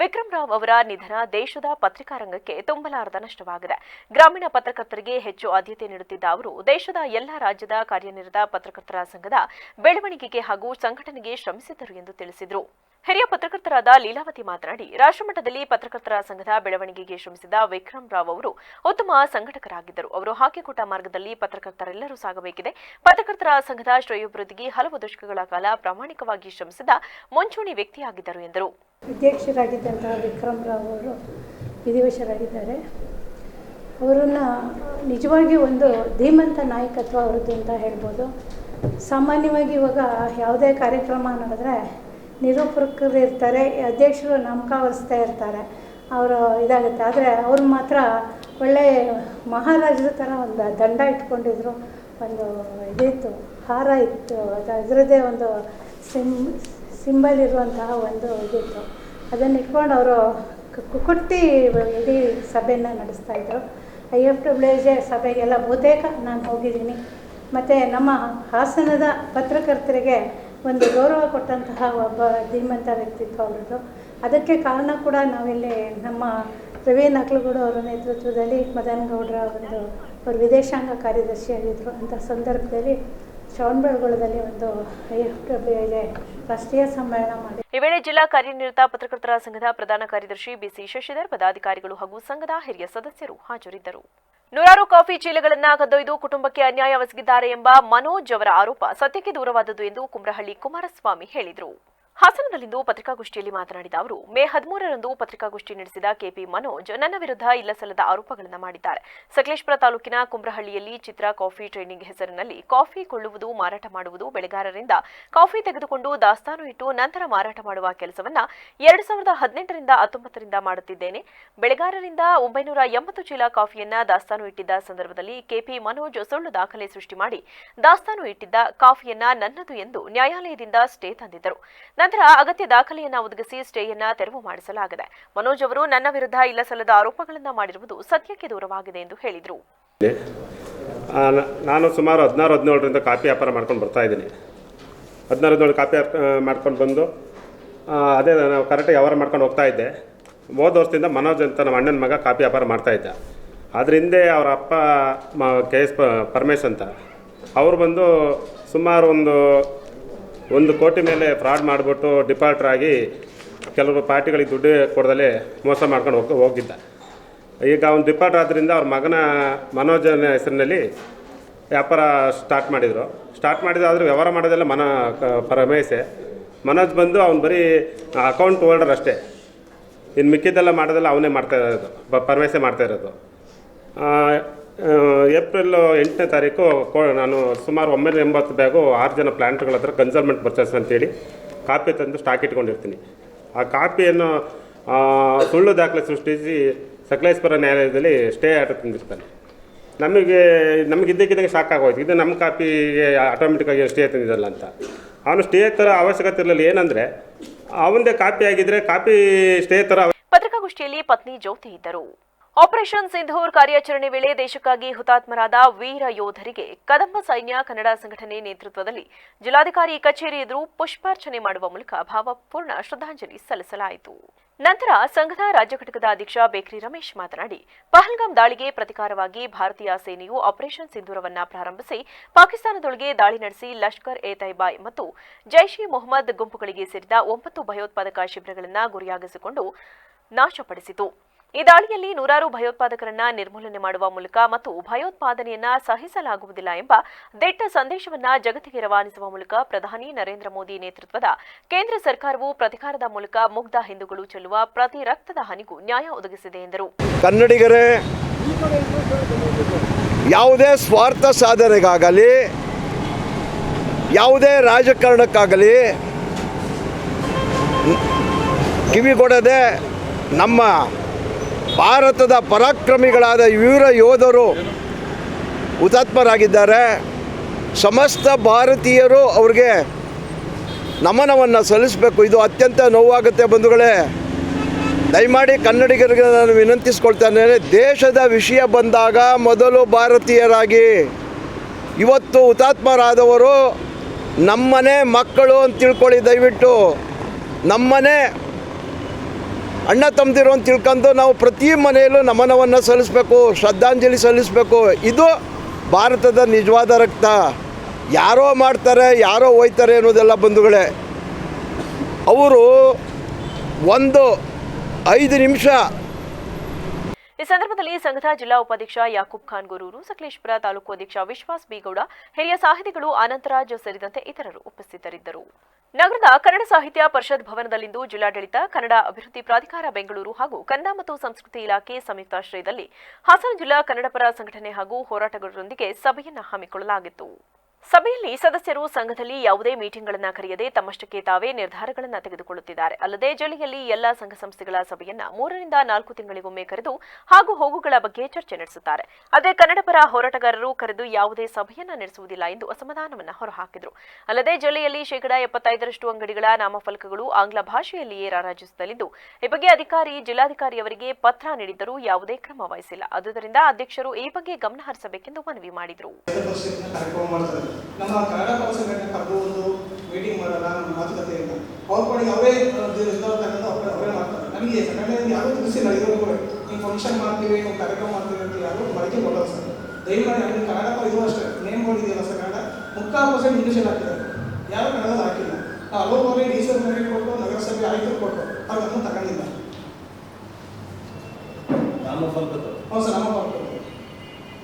ವಿಕ್ರಮ್ ರಾವ್ ಅವರ ನಿಧನ ದೇಶದ ಪತ್ರಿಕಾ ರಂಗಕ್ಕೆ ತುಂಬಲಾರದ ನಷ್ಟವಾಗಿದೆ. ಗ್ರಾಮೀಣ ಪತ್ರಕರ್ತರಿಗೆ ಹೆಚ್ಚು ಆದ್ಯತೆ ನೀಡುತ್ತಿದ್ದ ಅವರು ದೇಶದ ಎಲ್ಲ ರಾಜ್ಯದ ಕಾರ್ಯನಿರತ ಪತ್ರಕರ್ತರ ಸಂಘದ ಬೆಳವಣಿಗೆಗೆ ಹಾಗೂ ಸಂಘಟನೆಗೆ ಶ್ರಮಿಸಿದ್ದರು ಎಂದು ತಿಳಿಸಿದರು. ಹಿರಿಯ ಪತ್ರಕರ್ತರಾದ ಲೀಲಾವತಿ ಮಾತನಾಡಿ, ರಾಷ್ಟ್ರಮಟ್ಟದಲ್ಲಿ ಪತ್ರಕರ್ತರ ಸಂಘದ ಬೆಳವಣಿಗೆಗೆ ಶ್ರಮಿಸಿದ ವಿಕ್ರಮ್ ರಾವ್ ಅವರು ಉತ್ತಮ ಸಂಘಟಕರಾಗಿದ್ದರು. ಅವರು ಹಾಕಿಕೊಟ್ಟ ಮಾರ್ಗದಲ್ಲಿ ಪತ್ರಕರ್ತರೆಲ್ಲರೂ ಸಾಗಬೇಕಿದೆ. ಪತ್ರಕರ್ತರ ಸಂಘದ ಶ್ರೇಯೋಭಿವೃದ್ಧಿಗೆ ಹಲವು ದಶಕಗಳ ಕಾಲ ಪ್ರಾಮಾಣಿಕವಾಗಿ ಶ್ರಮಿಸಿದ ಮುಂಚೂಣಿ ವ್ಯಕ್ತಿಯಾಗಿದ್ದರು ಎಂದರು. ಅಧ್ಯಕ್ಷರಾಗಿದ್ದಂತಹ ವಿಕ್ರಮ್ ರಾವ್ ಅವರು ವಿಧಿವಶರಾಗಿದ್ದಾರೆ. ಅವರನ್ನು ನಿಜವಾಗಿ ಒಂದು ಧೀಮಂತ ನಾಯಕತ್ವ ಅವ್ರದ್ದು ಅಂತ ಹೇಳ್ಬೋದು. ಸಾಮಾನ್ಯವಾಗಿ ಇವಾಗ ಯಾವುದೇ ಕಾರ್ಯಕ್ರಮ ನಡೆದ್ರೆ ನಿರೂಪಕರು ಇರ್ತಾರೆ, ಅಧ್ಯಕ್ಷರು ನಾಮಕಾವರಿಸ್ತಾ ಇರ್ತಾರೆ, ಅವರು ಇದಾಗುತ್ತೆ. ಆದರೆ ಅವ್ರು ಮಾತ್ರ ಒಳ್ಳೆ ಮಹಾರಾಜರ ಥರ ಒಂದು ದಂಡ ಇಟ್ಕೊಂಡಿದ್ರು, ಒಂದು ಇದಿತ್ತು, ಹಾರ ಇತ್ತು, ಅದರದ್ದೇ ಒಂದು ಸಿಂಬಲ್ ಇರುವಂತಹ ಒಂದು ಇದಿತ್ತು. ಅದನ್ನು ಇಟ್ಕೊಂಡು ಅವರು ಕುಟ್ಟಿ ಇಡೀ ಸಭೆಯನ್ನು ನಡೆಸ್ತಾಯಿದ್ರು. IFWJ ಸಭೆಗೆಲ್ಲ ಬಹುತೇಕ ನಾನು ಹೋಗಿದ್ದೀನಿ. ಮತ್ತು ನಮ್ಮ ಹಾಸನದ ಪತ್ರಕರ್ತರಿಗೆ ಒಂದು ಗೌರವ ಕೊಟ್ಟಂತಹ ಒಬ್ಬ ಧೀಮಂತ ವ್ಯಕ್ತಿತ್ವ ಅವರದ್ದು. ಅದಕ್ಕೆ ಕಾರಣ ಕೂಡ ನಾವಿಲ್ಲಿ ನಮ್ಮ ಪ್ರವೀಣ್ ಅಕ್ಲಗೂಡು ಅವರ ನೇತೃತ್ವದಲ್ಲಿ ಮದನ್ ಗೌಡ್ರ ಅವರು ವಿದೇಶಾಂಗ ಕಾರ್ಯದರ್ಶಿಯಾಗಿದ್ದರು. ಅಂಥ ಸಂದರ್ಭದಲ್ಲಿ ಶ್ರವಣಬೆಳಗೊಳದಲ್ಲಿ ಒಂದು IFWJ ರಾಷ್ಟ್ರೀಯ ಸಮ್ಮೇಳನ ಮಾಡಿ. ಈ ವೇಳೆ ಜಿಲ್ಲಾ ಕಾರ್ಯನಿರತ ಪತ್ರಕರ್ತರ ಸಂಘದ ಪ್ರಧಾನ ಕಾರ್ಯದರ್ಶಿ BC ಶಶಿಧರ್, ಪದಾಧಿಕಾರಿಗಳು ಹಾಗೂ ಸಂಘದ ಹಿರಿಯ ಸದಸ್ಯರು ಹಾಜರಿದ್ದರು. ನೂರಾರು ಕಾಫಿ ಚೀಲಗಳನ್ನು ಕದ್ದೊಯ್ದು ಕುಟುಂಬಕ್ಕೆ ಅನ್ಯಾಯವೆಸಗಿದ್ದಾರೆ ಎಂಬ ಮನೋಜ್ ಅವರ ಆರೋಪ ಸತ್ಯಕ್ಕೆ ದೂರವಾದದ್ದು ಎಂದು ಕುಮ್ರಹಳ್ಳಿ ಕುಮಾರಸ್ವಾಮಿ ಹೇಳಿದರು. ಹಾಸನದಲ್ಲಿಂದು ಪತ್ರಿಕಾಗೋಷ್ಠಿಯಲ್ಲಿ ಮಾತನಾಡಿದ ಅವರು, ಮೇ 13ರಂದು ಪತ್ರಿಕಾಗೋಷ್ಠಿ ನಡೆಸಿದ KP ಮನೋಜ್ ನನ್ನ ವಿರುದ್ಧ ಇಲ್ಲಸಲ್ಲದ ಆರೋಪಗಳನ್ನು ಮಾಡಿದ್ದಾರೆ. ಸಕಲೇಶಪುರ ತಾಲೂಕಿನ ಕುಮ್ರಹಳ್ಳಿಯಲ್ಲಿ ಚಿತ್ರ ಕಾಫಿ ಟ್ರೇಡಿಂಗ್ ಹೆಸರಿನಲ್ಲಿ ಕಾಫಿ ಕೊಳ್ಳುವುದು, ಮಾರಾಟ ಮಾಡುವುದು, ಬೆಳೆಗಾರರಿಂದ ಕಾಫಿ ತೆಗೆದುಕೊಂಡು ದಾಸ್ತಾನು ಇಟ್ಟು ನಂತರ ಮಾರಾಟ ಮಾಡುವ ಕೆಲಸವನ್ನ 2018ರಿಂದ 19ರಿಂದ ಮಾಡುತ್ತಿದ್ದೇನೆ. ಬೆಳೆಗಾರರಿಂದ 980 ಚೀಲ ಕಾಫಿಯನ್ನ ದಾಸ್ತಾನು ಇಟ್ಟಿದ್ದ ಸಂದರ್ಭದಲ್ಲಿ KP ಮನೋಜ್ ಸುಳ್ಳು ದಾಖಲೆ ಸೃಷ್ಟಿ ಮಾಡಿ ದಾಸ್ತಾನು ಇಟ್ಟಿದ್ದ ಕಾಫಿಯನ್ನ ನನ್ನದು ಎಂದು ನ್ಯಾಯಾಲಯದಿಂದ ಸ್ಟೇ ತಂದಿದ್ದರು. ನಂತರ ಅಗತ್ಯ ದಾಖಲೆಯನ್ನ ಒದಗಿಸಿ ಸ್ಟೇಯನ್ನ ತೆರವು ಮಾಡಿಸಲಾಗಿದೆ. ಮನೋಜ್ ಅವರು ನನ್ನ ವಿರುದ್ಧ ಇಲ್ಲಸಲ್ಲದ ಆರೋಪಗಳನ್ನು ಮಾಡಿರುವುದು ಸತ್ಯಕ್ಕೆ ದೂರವಾಗಿದೆ ಎಂದು ಹೇಳಿದರು. ನಾನು ಸುಮಾರು 16-17ರಿಂದ ಕಾಫಿ ವ್ಯಾಪಾರ ಮಾಡ್ಕೊಂಡು ಬರ್ತಾ ಇದ್ದೀನಿ. 16-17 ಕಾಫಿ ಮಾಡ್ಕೊಂಡು ಬಂದು ಅದೇ ನಾವು ಕರೆಕ್ಟಾಗಿ ವ್ಯವಹಾರ ಮಾಡ್ಕೊಂಡು ಹೋಗ್ತಾ ಇದ್ದೆ. ಹೋದ ವರ್ಷದಿಂದ ಮನೋಜ್ ಅಂತ ನಮ್ಮ ಅಣ್ಣನ ಮಗ ಕಾಫಿ ವ್ಯಾಪಾರ ಮಾಡ್ತಾಯಿದ್ದ. ಅದ್ರ ಹಿಂದೆ ಅವರ ಅಪ್ಪ KS ಪರಮೇಶ್ ಅಂತ ಅವರು ಬಂದು ಸುಮಾರು ಒಂದು ಕೋಟಿ ಮೇಲೆ ಫ್ರಾಡ್ ಮಾಡಿಬಿಟ್ಟು ಡಿಫಾಲ್ಟರ್ ಆಗಿ ಕೆಲವರು ಪಾರ್ಟಿಗಳಿಗೆ ದುಡ್ಡು ಕೊಡದಲ್ಲೇ ಮೋಸ ಮಾಡ್ಕೊಂಡು ಹೋಗಿದ್ದ. ಈಗ ಅವ್ನು ಡಿಫಾಲ್ಟರ್ ಆದ್ದರಿಂದ ಅವ್ರ ಮಗನ ಮನೋಜನ ಹೆಸರಿನಲ್ಲಿ ವ್ಯಾಪಾರ ಸ್ಟಾರ್ಟ್ ಮಾಡಿದಾದರೂ ವ್ಯವಹಾರ ಮಾಡೋದೆಲ್ಲ ಪರಮೇಶೆ. ಮನೋಜ್ ಬಂದು ಅವ್ನು ಬರೀ ಅಕೌಂಟ್ ಹೋಲ್ಡರ್ ಅಷ್ಟೇ, ಇನ್ನು ಮಿಕ್ಕಿದ್ದೆಲ್ಲ ಮಾಡೋದೆಲ್ಲ ಅವನೇ ಮಾಡ್ತಾ ಇರೋದು, ಪರಮೇಶೆ ಮಾಡ್ತಾ ಇರೋದು. ಏಪ್ರಿಲ್ 8ನೇ ತಾರೀಕು ನಾನು ಸುಮಾರು 980 ಬ್ಯಾಗು 6 ಜನ ಪ್ಲಾಂಟ್ಗಳ ಹತ್ರ ಕನ್ಸಲ್ಮೆಂಟ್ ಪರ್ಚೇಸ್ ಅಂತೇಳಿ ಕಾಪಿ ತಂದು ಸ್ಟಾಕ್ ಇಟ್ಕೊಂಡಿರ್ತೀನಿ. ಆ ಕಾಪಿಯನ್ನು ಸುಳ್ಳು ದಾಖಲೆ ಸೃಷ್ಟಿಸಿ ಸಕಲೇಶಪುರ ನ್ಯಾಯಾಲಯದಲ್ಲಿ ಸ್ಟೇ ಆರ್ಡರ್ ತಂದಿರ್ತಾನೆ. ನಮಗೆ ಇದ್ದಕ್ಕಿದ್ದಂಗೆ ಶಾಕ್ ಆಗೋಯ್ತು, ಇದು ನಮ್ಮ ಕಾಪಿಗೆ ಆಟೋಮೆಟಿಕ್ಕಾಗಿ ಸ್ಟೇ ತಂದಿದ್ದಲ್ಲ ಅಂತ. ಅವನು ಸ್ಟೇ ಥರ ಅವಶ್ಯಕತೆ ಇರಲಿಲ್ಲ. ಏನಂದರೆ ಅವನದೇ ಕಾಪಿ ಆಗಿದ್ದರೆ ಕಾಪಿ ಸ್ಟೇ ಥರ. ಪತ್ರಿಕಾಗೋಷ್ಠಿಯಲ್ಲಿ ಪತ್ನಿ ಜ್ಯೋತಿ ಇದ್ದರು. ಆಪರೇಷನ್ ಸಿಂಧೂರ್ ಕಾರ್ಯಾಚರಣೆ ವೇಳೆ ದೇಶಕ್ಕಾಗಿ ಹುತಾತ್ಮರಾದ ವೀರ ಯೋಧರಿಗೆ ಕದಂಬ ಸೈನ್ಯ ಕನ್ನಡ ಸಂಘಟನೆ ನೇತೃತ್ವದಲ್ಲಿ ಜಿಲ್ಲಾಧಿಕಾರಿ ಕಚೇರಿ ಎದುರು ಪುಷ್ಪಾರ್ಚನೆ ಮಾಡುವ ಮೂಲಕ ಭಾವಪೂರ್ಣ ಶ್ರದ್ಧಾಂಜಲಿ ಸಲ್ಲಿಸಲಾಯಿತು. ನಂತರ ಸಂಘದ ರಾಜ್ಯ ಘಟಕದ ಅಧ್ಯಕ್ಷ ಬೇಕ್ರಿ ರಮೇಶ್ ಮಾತನಾಡಿ, ಪಹಲ್ಗಾಮ್ ದಾಳಿಗೆ ಪ್ರತಿಕಾರವಾಗಿ ಭಾರತೀಯ ಸೇನೆಯು ಆಪರೇಷನ್ ಸಿಂಧೂರವನ್ನ ಪ್ರಾರಂಭಿಸಿ ಪಾಕಿಸ್ತಾನದೊಳಗೆ ದಾಳಿ ನಡೆಸಿ ಲಷ್ಕರ್ ಎ ತೈಬಾ ಮತ್ತು ಜೈಷ್ ಇ ಮೊಹಮ್ಮದ್ ಗುಂಪುಗಳಿಗೆ ಸೇರಿದ 9 ಭಯೋತ್ಪಾದಕ ಶಿಬಿರಗಳನ್ನು ಗುರಿಯಾಗಿಸಿಕೊಂಡು ನಾಶಪಡಿಸಿತು. ಈ ದಾಳಿಯಲ್ಲಿ ನೂರಾರು ಭಯೋತ್ಪಾದಕರನ್ನ ನಿರ್ಮೂಲನೆ ಮಾಡುವ ಮೂಲಕ ಮತ್ತು ಭಯೋತ್ಪಾದನೆಯನ್ನ ಸಹಿಸಲಾಗುವುದಿಲ್ಲ ಎಂಬ ದಿಟ್ಟ ಸಂದೇಶವನ್ನ ಜಗತ್ತಿಗೆ ರವಾನಿಸುವ ಮೂಲಕ ಪ್ರಧಾನಿ ನರೇಂದ್ರ ಮೋದಿ ನೇತೃತ್ವದ ಕೇಂದ್ರ ಸರ್ಕಾರವು ಪ್ರತಿಕಾರದ ಮೂಲಕ ಮುಗ್ಧ ಹಿಂದೂಗಳು ಚೆಲ್ಲುವ ಪ್ರತಿ ರಕ್ತದ ಹನಿಗೂ ನ್ಯಾಯ ಒದಗಿಸಿದೆ ಎಂದರು. ಕನ್ನಡಿಗರೇ, ಯಾವುದೇ ಸ್ವಾರ್ಥ ಸಾಧನೆಗಾಗಲಿ ಯಾವುದೇ ರಾಜಕಾರಣಕ್ಕಾಗಲಿ ಕಿವಿಗೊಡದೆ ನಮ್ಮ ಭಾರತದ ಪರಾಕ್ರಮಿಗಳಾದ ವೀರ ಯೋಧರು ಹುತಾತ್ಮರಾಗಿದ್ದಾರೆ. ಸಮಸ್ತ ಭಾರತೀಯರು ಅವ್ರಿಗೆ ನಮನವನ್ನು ಸಲ್ಲಿಸಬೇಕು. ಇದು ಅತ್ಯಂತ ನೋವಾಗುತ್ತೆ ಬಂಧುಗಳೇ. ದಯಮಾಡಿ ಕನ್ನಡಿಗರಿಗೆ ನಾನು ವಿನಂತಿಸ್ಕೊಳ್ತಾನೆ, ದೇಶದ ವಿಷಯ ಬಂದಾಗ ಮೊದಲು ಭಾರತೀಯರಾಗಿ. ಇವತ್ತು ಹುತಾತ್ಮರಾದವರು ನಮ್ಮನೆ ಮಕ್ಕಳು ಅಂತ ತಿಳ್ಕೊಳ್ಳಿ. ದಯವಿಟ್ಟು ನಮ್ಮನೆ ಅಣ್ಣ ತಮ್ಮದಿರು ಅಂತ ತಿಳ್ಕೊಂಡು ನಾವು ಪ್ರತಿ ಮನೆಯಲ್ಲೂ ನಮನವನ್ನು ಸಲ್ಲಿಸಬೇಕು, ಶ್ರದ್ಧಾಂಜಲಿ ಸಲ್ಲಿಸಬೇಕು. ಇದು ಭಾರತದ ನಿಜವಾದ ರಕ್ತ. ಯಾರೋ ಮಾಡ್ತಾರೆ, ಯಾರೋ ಹೋಯ್ತಾರೆ ಅನ್ನೋದೆಲ್ಲ ಬಂಧುಗಳೇ. ಅವರು 5 ನಿಮಿಷ. ಈ ಸಂದರ್ಭದಲ್ಲಿ ಸಂಘದ ಜಿಲ್ಲಾ ಉಪಾಧ್ಯಕ್ಷ ಯಾಕೂಬ್ ಖಾನ್ ಗೊರೂರು, ಸಕಲೇಶಪುರ ತಾಲೂಕು ಅಧ್ಯಕ್ಷ ವಿಶ್ವಾಸ್ ಬಿಗೌಡ, ಹಿರಿಯ ಸಾಹಿತಿಗಳು ಅನಂತರಾಜ್ ಸೇರಿದಂತೆ ಇತರರು ಉಪಸ್ಥಿತರಿದ್ದರು. ನಗರದ ಕನ್ನಡ ಸಾಹಿತ್ಯ ಪರಿಷತ್ ಭವನದಲ್ಲಿಂದು ಜಿಲ್ಲಾಡಳಿತ, ಕನ್ನಡ ಅಭಿವೃದ್ಧಿ ಪ್ರಾಧಿಕಾರ ಬೆಂಗಳೂರು ಹಾಗೂ ಕನ್ನಡ ಮತ್ತು ಸಂಸ್ಕೃತಿ ಇಲಾಖೆ ಸಂಯುಕ್ತಾಶ್ರಯದಲ್ಲಿ ಹಾಸನ ಜಿಲ್ಲಾ ಕನ್ನಡಪರ ಸಂಘಟನೆ ಹಾಗೂ ಹೋರಾಟಗಾರರೊಂದಿಗೆ ಸಭೆಯನ್ನು ಹಮ್ಮಿಕೊಳ್ಳಲಾಗಿತ್ತು. ಸಭೆಯಲ್ಲಿ ಸದಸ್ಯರು ಸಂಘದಲ್ಲಿ ಯಾವುದೇ ಮೀಟಿಂಗ್ಗಳನ್ನು ಕರೆಯದೆ ತಮ್ಮಷ್ಟಕ್ಕೆ ತಾವೇ ನಿರ್ಧಾರಗಳನ್ನು ತೆಗೆದುಕೊಳ್ಳುತ್ತಿದ್ದಾರೆ. ಅಲ್ಲದೆ ಜಿಲ್ಲೆಯಲ್ಲಿ ಎಲ್ಲಾ ಸಂಘ ಸಂಸ್ಥೆಗಳ ಸಭೆಯನ್ನ 3 ರಿಂದ 4 ತಿಂಗಳಿಗೊಮ್ಮೆ ಕರೆದು ಹಾಗೂ ಹೋಗುಗಳ ಬಗ್ಗೆ ಚರ್ಚೆ ನಡೆಸುತ್ತಾರೆ. ಆದರೆ ಕನ್ನಡಪರ ಹೋರಾಟಗಾರರು ಕರೆದು ಯಾವುದೇ ಸಭೆಯನ್ನ ನಡೆಸುವುದಿಲ್ಲ ಎಂದು ಅಸಮಾಧಾನವನ್ನು ಹೊರಹಾಕಿದರು. ಅಲ್ಲದೆ ಜಿಲ್ಲೆಯಲ್ಲಿ 75% ಅಂಗಡಿಗಳ ನಾಮಫಲಕಗಳು ಆಂಗ್ಲ ಭಾಷೆಯಲ್ಲಿಯೇ ರಾರಾಜಿಸುತ್ತಲಿದ್ದು, ಈ ಬಗ್ಗೆ ಜಿಲ್ಲಾಧಿಕಾರಿಯವರಿಗೆ ಪತ್ರ ನೀಡಿದ್ದರೂ ಯಾವುದೇ ಕ್ರಮ ವಹಿಸಿಲ್ಲ. ಆದುದರಿಂದ ಅಧ್ಯಕ್ಷರು ಈ ಬಗ್ಗೆ ಗಮನ ಹರಿಸಬೇಕೆಂದು ಮನವಿ ಮಾಡಿದರು. ನಮ್ಮ ಕನ್ನಡ ಪರ ಸಂಘಟನೆ ಕರೆದು ಒಂದು ಮೀಟಿಂಗ್ ಮಾಡಲ್ಲ, ನಮ್ಮ ಮಾತುಕತೆ ಇಲ್ಲ. ಅವ್ರ ಕಡೆಗೆ ಅವರೇ ಅವರೇ ಮಾಡ್ತಾರೆ. ನನಗೆ ಸಂಘಟನೆಯಲ್ಲಿ ಯಾರೂ ತಿಳಿಸಿಲ್ಲ. ಇದುವರೆಗೂ ನೀವು ಫಂಕ್ಷನ್ ಮಾಡ್ತೀವಿ, ನೀವು ಕಾರ್ಯಕ್ರಮ ಮಾಡ್ತೀವಿ ಅಂತ ಯಾರೂ ಮಾಹಿತಿ ಕೊಡಲ್ಲ ಸರ್. ದಯಮಾಡಿ ಅಲ್ಲಿ ಕನ್ನಡ ಪರ ಇದು ಅಷ್ಟೇ ನೇಮ್ ಬೋರ್ಡ್ ಇದೆಯಲ್ಲ ಸರ್, ಕನ್ನಡ 3% ಇಂಗ್ಲೀಷಲ್ಲಿ ಹಾಕಿದ್ದಾರೆ, ಯಾರು ಕನ್ನಡದಲ್ಲಿ ಹಾಕಿಲ್ಲ. ನಾವು ಹಲವು ಬಾರಿ ಡಿಸಿಎಂ ಮನೆಗೆ ಕೊಟ್ಟು ನಗರಸಭೆ ಆಯುಕ್ತರು ಕೊಟ್ಟು ಅವ್ರು ಅದನ್ನು ತಗೊಂಡಿಲ್ಲ. ಹೌದು ಸರ್, ನಮ್ಮ ಫಲಕ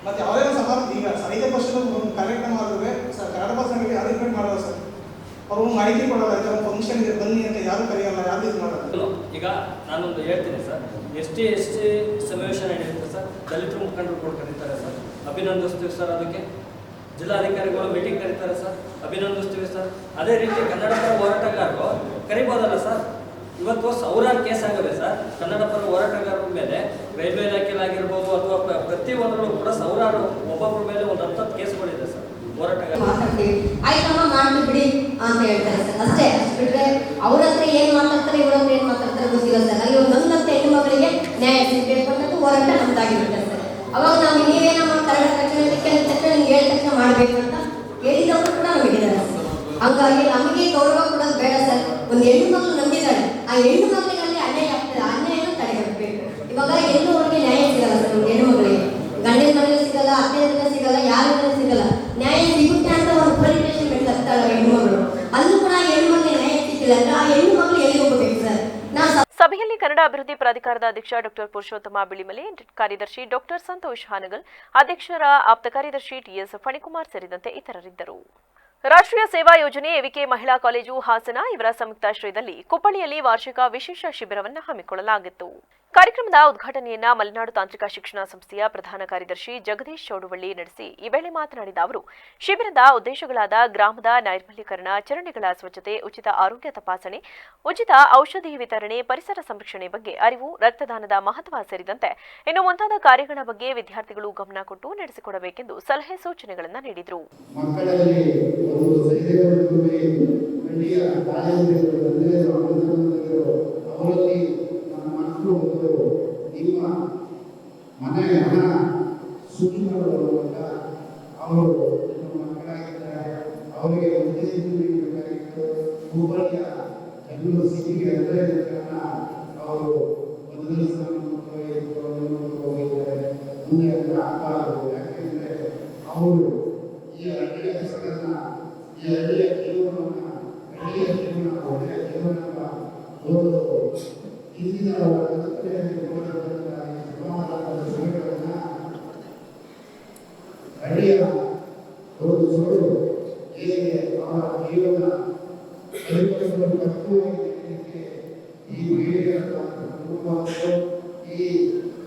ಮತ್ತೆ ಯಾವುದೇ ಸಹ ಈಗ ಸಾಹಿತ್ಯ ಪರಿಷತ್ ಒಂದು ಕಾರ್ಯಕ್ರಮ ಆದ್ರೆ ಕನ್ನಡ ಪರ ಸಂಘಟನೆ ಯಾರು ಇನ್ವೈಟ್ ಮಾಡೋದು ಸರ್, ಅವರು ಮಾಹಿತಿ ಕೊಡೋಲ್ಲ. ಒಂದು ಫಂಕ್ಷನ್ ಇದೆ ಬನ್ನಿ ಅಂತ ಯಾರು ಕರೆಯಲ್ಲ, ಯಾರು ಇದು ಮಾಡೋದು. ಈಗ ನಾನೊಂದು ಹೇಳ್ತೀನಿ ಸರ್, ಎಷ್ಟೇ ಸಮಾವೇಶ ನಡೆಯುತ್ತೆ ಸರ್, ದಲಿತರು ಮುಖಂಡರು ಕೂಡ ಕರೀತಾರೆ ಸರ್, ಅಭಿನಂದಿಸ್ತೀವಿ ಸರ್. ಅದಕ್ಕೆ ಜಿಲ್ಲಾಧಿಕಾರಿಗಳು ಮೀಟಿಂಗ್ ಕರೀತಾರೆ ಸರ್, ಅಭಿನಂದಿಸ್ತೀವಿ ಸರ್. ಅದೇ ರೀತಿ ಕನ್ನಡ ಪರ ಹೋರಾಟಗಾರರು ಕರಿಬೋದಲ್ಲ ಸರ್. ಇವತ್ತು ಸಾವಿರಾರು ಕೇಸ್ ಆಗವೆ ಸರ್ ಕನ್ನಡ ಪರ ಹೋರಾಟಗಾರರ ಮೇಲೆ. ರೈಲ್ವೆ ಇಲಾಖೆಲಾಗಿರ್ಬೋದು ಅಥವಾ ಪ್ರತಿಯೊಂದರಲ್ಲೂ ಕೂಡ ಸಾವಿರಾರು ಒಬ್ಬೊಬ್ಬರ ಮೇಲೆ ಒಂದು 10 ಕೇಸ್ಗಳಿದೆ ಸರ್. ಹೋರಾಟಗಾರ ಮಾತಾಡ್ತೀವಿ, ಆಯ್ತಮ್ಮ ಮಾಡ್ತೀವಿ ಬಿಡಿ ಅಂತ ಹೇಳ್ತಾರೆ ಸರ್, ಅಷ್ಟೇ. ಅಷ್ಟು ಬಿಟ್ರೆ ಅವ್ರ ಹತ್ರ ಏನು ಮಾತಾಡ್ತಾರೆ, ಇವ್ರ ಹತ್ರ ಏನು ಮಾತಾಡ್ತಾರೆ ಗೊತ್ತಿಲ್ಲ ಸರ್. ಅಲ್ಲಿ ಒಂದೊಂದಂತ ಹೆಣ್ಣು ಮಕ್ಕಳಿಗೆ ನ್ಯಾಯ ಸಿಗಬೇಕು ಹೋರಾಟ ನಮ್ದಾಗಿರುತ್ತೆ ಸರ್. ಅವಾಗ ನಾವು ನೀವೇನೋ ಕನ್ನಡ ತಕ್ಷಣ ನಿಮ್ಗೆ ಹೇಳಿದ ತಕ್ಷಣ ಮಾಡಬೇಕು ಅಂತ ಹೇಳಿದವರು ಕೂಡ ನಮಗಿದ್ದಾರೆ ಸರ್. ಹಂಗಾಗಿ ನಮಗೆ ಗೌರವ ಕೊಡೋದು ಬೇಡ ಸರ್. ಒಂದು ಹೆಣ್ಣು ಮಕ್ಕಳು ನಂಬಿದ್ದಾರೆ, ಆ ಹೆಣ್ಣು ಮಕ್ಕಳಿಗೆ ಅನ್ಯಾಯ ಆಗ್ತದೆ, ಅನ್ಯಾಯನ ತಡೆಗಟ್ಟಬೇಕು. ಇವಾಗ ಹೆಣ್ಣು ಅವ್ರಿಗೆ ನ್ಯಾಯ ಸಿಗಲ್ಲ ಸರ್. ಒಂದು ಹೆಣ್ಣು ಮಕ್ಕಳಿಗೆ ಗಂಡಿನ ಮನೆಯಲ್ಲೂ ಸಿಗಲ್ಲ, ಅತ್ತೆಯಿಂದ ಸಿಗಲ್ಲ, ಯಾರಿಂದ ಸಿಗಲ್ಲ. ನ್ಯಾಯ ಸಿಗುತ್ತೆ ಅಂತ ಒಂದು ಪರಿವೇಶನ್ ಬೆಳೆಸ್ತಾಳೆ ಹೆಣ್ಣು ಮಗಳು, ಅಲ್ಲೂ ಕೂಡ ಹೆಣ್ಣು ಮಕ್ಕಳಿಗೆ ನ್ಯಾಯ ಸಿಕ್ಕಿಲ್ಲ ಅಂದ್ರೆ ಆ ಹೆಣ್ಣು ಮಕ್ಕಳು ಎಲ್ಲಿ ಹೋಗಬೇಕು ಸರ್? ಸಭೆಯಲ್ಲಿ ಕನ್ನಡ ಅಭಿವೃದ್ಧಿ ಪ್ರಾಧಿಕಾರದ ಅಧ್ಯಕ್ಷ ಡಾ ಪುರುಷೋತ್ತಮ ಬಿಳಿಮಲೆ, ಕಾರ್ಯದರ್ಶಿ ಡಾ ಸಂತೋಷ್ ಹಾನಗಲ್, ಅಧ್ಯಕ್ಷರ ಆಪ್ತ ಕಾರ್ಯದರ್ಶಿ ಟಿಎಸ್ ಫಣಿಕುಮಾರ್ ಸೇರಿದಂತೆ ಇತರರಿದ್ದರು. ರಾಷ್ಟ್ರೀಯ ಸೇವಾ ಯೋಜನೆ ಎವಿಕೆ ಮಹಿಳಾ ಕಾಲೇಜು ಹಾಸನ ಇವರ ಸಂಯುಕ್ತಾಶ್ರಯದಲ್ಲಿ ಕುಪ್ಪಳಿಯಲ್ಲಿ ವಾರ್ಷಿಕ ವಿಶೇಷ ಶಿಬಿರವನ್ನು ಹಮ್ಮಿಕೊಳ್ಳಲಾಗಿತ್ತು. ಕಾರ್ಯಕ್ರಮದ ಉದ್ಘಾಟನೆಯನ್ನ ಮಲೆನಾಡು ತಾಂತ್ರಿಕ ಶಿಕ್ಷಣ ಸಂಸ್ಥೆಯ ಪ್ರಧಾನ ಕಾರ್ಯದರ್ಶಿ ಜಗದೀಶ್ ಚೌಡುವಳ್ಳಿ ನಡೆಸಿ ಈ ವೇಳೆ ಮಾತನಾಡಿದ ಅವರು, ಶಿಬಿರದ ಉದ್ದೇಶಗಳಾದ ಗ್ರಾಮದ ನೈರ್ಮಲ್ಯೀಕರಣ, ಚರಂಡಿಗಳ ಸ್ವಚ್ಛತೆ, ಉಚಿತ ಆರೋಗ್ಯ ತಪಾಸಣೆ, ಉಚಿತ ಔಷಧಿ ವಿತರಣೆ, ಪರಿಸರ ಸಂರಕ್ಷಣೆ ಬಗ್ಗೆ ಅರಿವು, ರಕ್ತದಾನದ ಮಹತ್ವ ಸೇರಿದಂತೆ ಇನ್ನು ಮುಂತಾದ ಕಾರ್ಯಗಳ ಬಗ್ಗೆ ವಿದ್ಯಾರ್ಥಿಗಳು ಗಮನ ಕೊಟ್ಟು ನಡೆಸಿಕೊಡಬೇಕೆಂದು ಸಲಹೆ ಸೂಚನೆಗಳನ್ನು ನೀಡಿದರು. ನಿಮ್ಮ ಮನೆಯ ಹಣ ಸುಖಿಸುವಾಗ ಅವರು ನಿಮ್ಮ ಮಕ್ಕಳಾಗಿದ್ದಾರೆ, ಅವರಿಗೆ ಉದ್ದೇಶ ನೀಡಬೇಕಾಗಿತ್ತು. ಹುಬ್ಬಳ್ಳಿಯ ಬೆಂಗಳೂರು ಸಿಟಿಗೆ ಅಂದರೆ ಅವರು ಮೊದಲ ಹೋಗಿದ್ದಾರೆ, ಮುಂದೆ ಆಗಬಾರದು. ಯಾಕೆಂದರೆ ಅವರು ಈ ಹಳ್ಳಿಯ ಹೆಸರನ್ನ, ಈ ಹಳ್ಳಿಯ ಜೀವನವನ್ನು, ಹಳ್ಳಿಯ ಜೀವನ, ಒಳ್ಳೆಯ ಜೀವನ ಒಂದು ಹಿಂದಿನ ಹಳ್ಳಿಯ ಒಂದು ಸೋಡು ಹೇಗೆ ಅವರ ಜೀವನ ಈ ಈ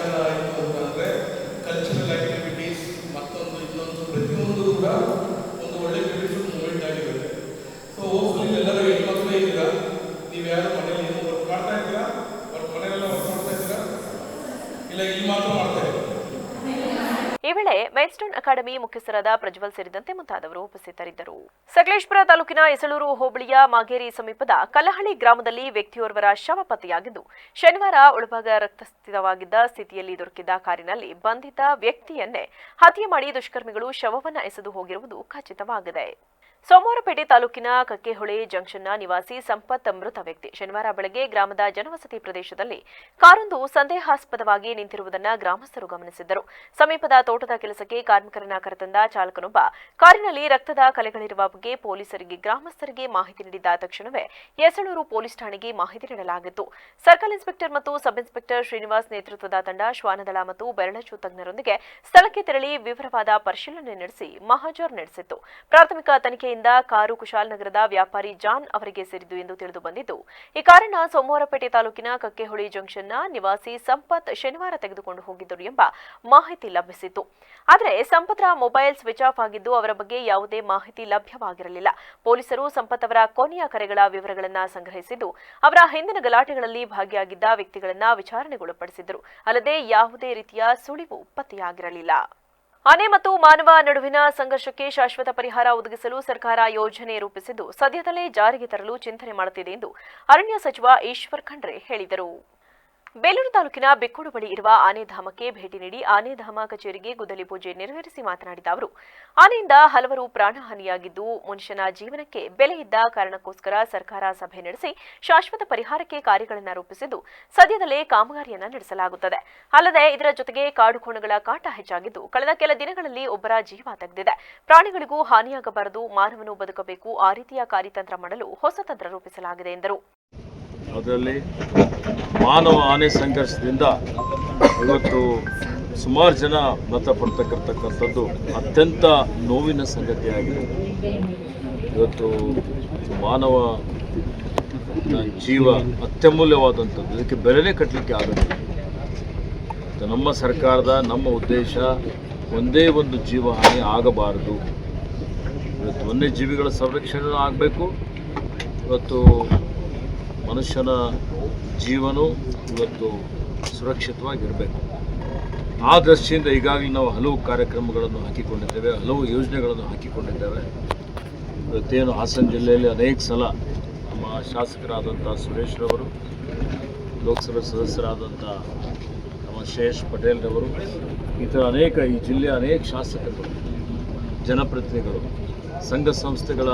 ಸಮಾಚಾರ ಆಯಿತು ಅಂತಂದರೆ ಕಲ್ಚರಲ್ ಆ್ಯಕ್ಟಿವಿಟೀಸ್ ಮತ್ತೊಂದು ಇನ್ನೊಂದು ಪ್ರತಿಯೊಂದು ಕೂಡ ಒಂದು ಒಳ್ಳೆ ಬ್ಯೂಟಿಫುಲ್ ಮೂಮೆಂಟ್ ಆಗಿರುತ್ತೆ. ಸೊ ಹೋಪ್ಫುಲಿ ಎಲ್ಲರೂ ಹೆಣ್ಮಕ್ಳೇ ಇದ್ದೀರಾ, ನೀವು ಯಾರು ಮನೇಲಿ ಏನು ವರ್ಕ್ ಮಾಡ್ತಾ ಇದ್ದೀರಾ? ಮನೆಯಲ್ಲ ವರ್ಕ್ ಮಾಡ್ತಾ ಇದ್ದೀರಾ? ಇಲ್ಲ ಇಲ್ಲಿ ಮಾತ್ರ ಮಾಡ್ತಾ ಇದ್ದೀರಾ? ಈ ವೇಳೆ ಮೈಲ್ಸ್ಟೋನ್ ಅಕಾಡೆಮಿ ಮುಖ್ಯಸ್ಥರಾದ ಪ್ರಜ್ವಲ್ ಸೇರಿದಂತೆ ಮುಂತಾದವರು ಉಪಸ್ಥಿತರಿದ್ದರು. ಸಕಲೇಶಪುರ ತಾಲೂಕಿನ ಇಸಳೂರು ಹೋಬಳಿಯ ಮಾಗೇರಿ ಸಮೀಪದ ಕಲ್ಲಹಳ್ಳಿ ಗ್ರಾಮದಲ್ಲಿ ವ್ಯಕ್ತಿಯೋರ್ವರ ಶವ ಪತ್ತೆಯಾಗಿದ್ದು, ಶನಿವಾರ ಒಳಭಾಗ ರಕ್ತಸ್ಥಿತವಾಗಿದ್ದ ಸ್ಥಿತಿಯಲ್ಲಿ ದೊರಕಿದ್ದ ಕಾರಿನಲ್ಲಿ ಬಂಧಿತ ವ್ಯಕ್ತಿಯನ್ನೇ ಹತ್ಯೆ ಮಾಡಿ ದುಷ್ಕರ್ಮಿಗಳು ಶವವನ್ನು ಎಸೆದು ಹೋಗಿರುವುದು ಖಚಿತವಾಗಿದೆ. ಸೋಮವಾರಪೇಟೆ ತಾಲೂಕಿನ ಕಕ್ಕೆಹೊಳೆ ಜಂಕ್ಷನ್ನ ನಿವಾಸಿ ಸಂಪತ್ ಮೃತ ವ್ಯಕ್ತಿ ಶನಿವಾರ ಬೆಳಗ್ಗೆ ಗ್ರಾಮದ ಜನವಸತಿ ಪ್ರದೇಶದಲ್ಲಿ ಕಾರೊಂದು ಸಂದೇಹಾಸ್ಪದವಾಗಿ ನಿಂತಿರುವುದನ್ನು ಗ್ರಾಮಸ್ಥರು ಗಮನಿಸಿದ್ದರು. ಸಮೀಪದ ತೋಟದ ಕೆಲಸಕ್ಕೆ ಕಾರ್ಮಿಕರನ್ನ ಕರೆತಂದ ಚಾಲಕನೊಬ್ಬ ಕಾರಿನಲ್ಲಿ ರಕ್ತದ ಕಲೆಗಳಿರುವ ಬಗ್ಗೆ ಪೊಲೀಸರಿಗೆ ಗ್ರಾಮಸ್ಥರಿಗೆ ಮಾಹಿತಿ ನೀಡಿದ ತಕ್ಷಣವೇ ಯಸಳೂರು ಪೊಲೀಸ್ ಠಾಣೆಗೆ ಮಾಹಿತಿ ನೀಡಲಾಗಿತ್ತು. ಸರ್ಕಲ್ ಇನ್ಸ್ಪೆಕ್ಟರ್ ಮತ್ತು ಸಬ್ ಇನ್ಸ್ಪೆಕ್ಟರ್ ಶ್ರೀನಿವಾಸ್ ನೇತೃತ್ವದ ತಂಡ ಶ್ವಾನದಳ ಮತ್ತು ಬೆರಳಚ್ಚು ತಜ್ಞರೊಂದಿಗೆ ಸ್ಥಳಕ್ಕೆ ತೆರಳಿ ವಿವರವಾದ ಪರಿಶೀಲನೆ ನಡೆಸಿ ಮಹಜರ್ ನಡೆಸಿತ್ತು. ಪ್ರಾಥಮಿಕ ತನಿಖೆ ಕಾರು ಕುಶಾಲನಗರದ ವ್ಯಾಪಾರಿ ಜಾನ್ ಅವರಿಗೆ ಸೇರಿದ್ದು ಎಂದು ತಿಳಿದು ಬಂದಿದ್ದು, ಈ ಕಾರನ್ನ ಸೋಮವಾರಪೇಟೆ ತಾಲೂಕಿನ ಕಕ್ಕೆಹೊಳಿ ಜಂಕ್ಷನ್ನ ನಿವಾಸಿ ಸಂಪತ್ ಶನಿವಾರ ತೆಗೆದುಕೊಂಡು ಹೋಗಿದ್ದರು ಎಂಬ ಮಾಹಿತಿ ಲಭಿಸಿತ್ತು. ಆದರೆ ಸಂಪತ್ರ ಮೊಬೈಲ್ ಸ್ವಿಚ್ ಆಫ್ ಆಗಿದ್ದು ಅವರ ಬಗ್ಗೆ ಯಾವುದೇ ಮಾಹಿತಿ ಲಭ್ಯವಾಗಿರಲಿಲ್ಲ. ಪೊಲೀಸರು ಸಂಪತ್ ಅವರ ಕೊನೆಯ ಕರೆಗಳ ವಿವರಗಳನ್ನು ಸಂಗ್ರಹಿಸಿದ್ದು, ಅವರ ಹಿಂದಿನ ಗಲಾಟೆಗಳಲ್ಲಿ ಭಾಗಿಯಾಗಿದ್ದ ವ್ಯಕ್ತಿಗಳನ್ನು ವಿಚಾರಣೆಗೊಳಪಡಿಸಿದ್ದರು. ಅಲ್ಲದೆ ಯಾವುದೇ ರೀತಿಯ ಸುಳಿವು ಪತ್ತೆಯಾಗಿರಲಿಲ್ಲ. ಆನೆ ಮತ್ತು ಮಾನವ ನಡುವಿನ ಸಂಘರ್ಷಕ್ಕೆ ಶಾಶ್ವತ ಪರಿಹಾರ ಒದಗಿಸಲು ಸರ್ಕಾರ ಯೋಜನೆ ರೂಪಿಸಿದ್ದು, ಸದ್ಯದಲ್ಲೇ ಜಾರಿಗೆ ತರಲು ಚಿಂತನೆ ಮಾಡುತ್ತಿದೆ ಎಂದು ಅರಣ್ಯ ಸಚಿವ ಈಶ್ವರ್ ಖಂಡ್ರೆ ಹೇಳಿದರು. ಬೇಲೂರು ತಾಲೂಕಿನ ಬೆಕ್ಕೋಡು ಬಳಿ ಇರುವ ಆನೆಧಾಮಕ್ಕೆ ಭೇಟಿ ನೀಡಿ ಆನೆಧಾಮ ಕಚೇರಿಗೆ ಗುದ್ದಲಿ ಪೂಜೆ ನೆರವೇರಿಸಿ ಮಾತನಾಡಿದ ಅವರು, ಆನೆಯಿಂದ ಹಲವರು ಪ್ರಾಣಹಾನಿಯಾಗಿದ್ದು, ಮನುಷ್ಯನ ಜೀವನಕ್ಕೆ ಬೆಲೆ ಇದ್ದ ಕಾರಣಕ್ಕೋಸ್ಕರ ಸರ್ಕಾರ ಸಭೆ ನಡೆಸಿ ಶಾಶ್ವತ ಪರಿಹಾರಕ್ಕೆ ಕಾರ್ಯಗಳನ್ನು ರೂಪಿಸಿದ್ದು, ಸದ್ಯದಲ್ಲೇ ಕಾಮಗಾರಿಯನ್ನು ನಡೆಸಲಾಗುತ್ತದೆ. ಅಲ್ಲದೆ ಇದರ ಜೊತೆಗೆ ಕಾಡುಕೋಣಗಳ ಕಾಟ ಹೆಚ್ಚಾಗಿದ್ದು, ಕಳೆದ ಕೆಲ ದಿನಗಳಲ್ಲಿ ಒಬ್ಬರ ಜೀವ ತೆಗೆದಿದೆ. ಪ್ರಾಣಿಗಳಿಗೂ ಹಾನಿಯಾಗಬಾರದು, ಮಾನವನು ಬದುಕಬೇಕು, ಆ ರೀತಿಯ ಕಾರ್ಯತಂತ್ರ ಮಾಡಲು ಹೊಸ ತಂತ್ರ ರೂಪಿಸಲಾಗಿದೆ ಎಂದರು. ಅದರಲ್ಲಿ ಮಾನವ ಆನೆ ಸಂಘರ್ಷದಿಂದ ಇವತ್ತು ಸುಮಾರು ಜನ ಮೃತಪಡ್ತಕ್ಕಂಥದ್ದು ಅತ್ಯಂತ ನೋವಿನ ಸಂಗತಿಯಾಗಿದೆ. ಇವತ್ತು ಮಾನವ ಜೀವ ಅತ್ಯಮೂಲ್ಯವಾದಂಥದ್ದು, ಇದಕ್ಕೆ ಬೆಲೆನೇ ಕಟ್ಟಲಿಕ್ಕೆ ಆಗೋದಿಲ್ಲ. ನಮ್ಮ ಸರ್ಕಾರದ ನಮ್ಮ ಉದ್ದೇಶ ಒಂದೇ ಒಂದು ಜೀವಹಾನಿ ಆಗಬಾರದು. ಇವತ್ತು ವನ್ಯಜೀವಿಗಳ ಸಂರಕ್ಷಣೆ ಆಗಬೇಕು. ಇವತ್ತು ಮನುಷ್ಯನ ಜೀವನೂ ಇವತ್ತು ಸುರಕ್ಷಿತವಾಗಿರಬೇಕು. ಆ ದೃಷ್ಟಿಯಿಂದ ಈಗಾಗಲೇ ನಾವು ಹಲವು ಕಾರ್ಯಕ್ರಮಗಳನ್ನು ಹಾಕಿಕೊಂಡಿದ್ದೇವೆ, ಹಲವು ಯೋಜನೆಗಳನ್ನು ಹಾಕಿಕೊಂಡಿದ್ದೇವೆ. ಇವತ್ತೇನು ಹಾಸನ ಜಿಲ್ಲೆಯಲ್ಲಿ ಅನೇಕ ಸಲ ನಮ್ಮ ಶಾಸಕರಾದಂಥ ಸುರೇಶ್ರವರು, ಲೋಕಸಭೆ ಸದಸ್ಯರಾದಂಥ ನಮ್ಮ ಶ್ರೇಯಸ್ ಪಟೇಲ್ರವರು, ಈ ಥರ ಅನೇಕ ಈ ಜಿಲ್ಲೆಯ ಅನೇಕ ಶಾಸಕರು, ಜನಪ್ರತಿನಿಧಿಗಳು, ಸಂಘ ಸಂಸ್ಥೆಗಳ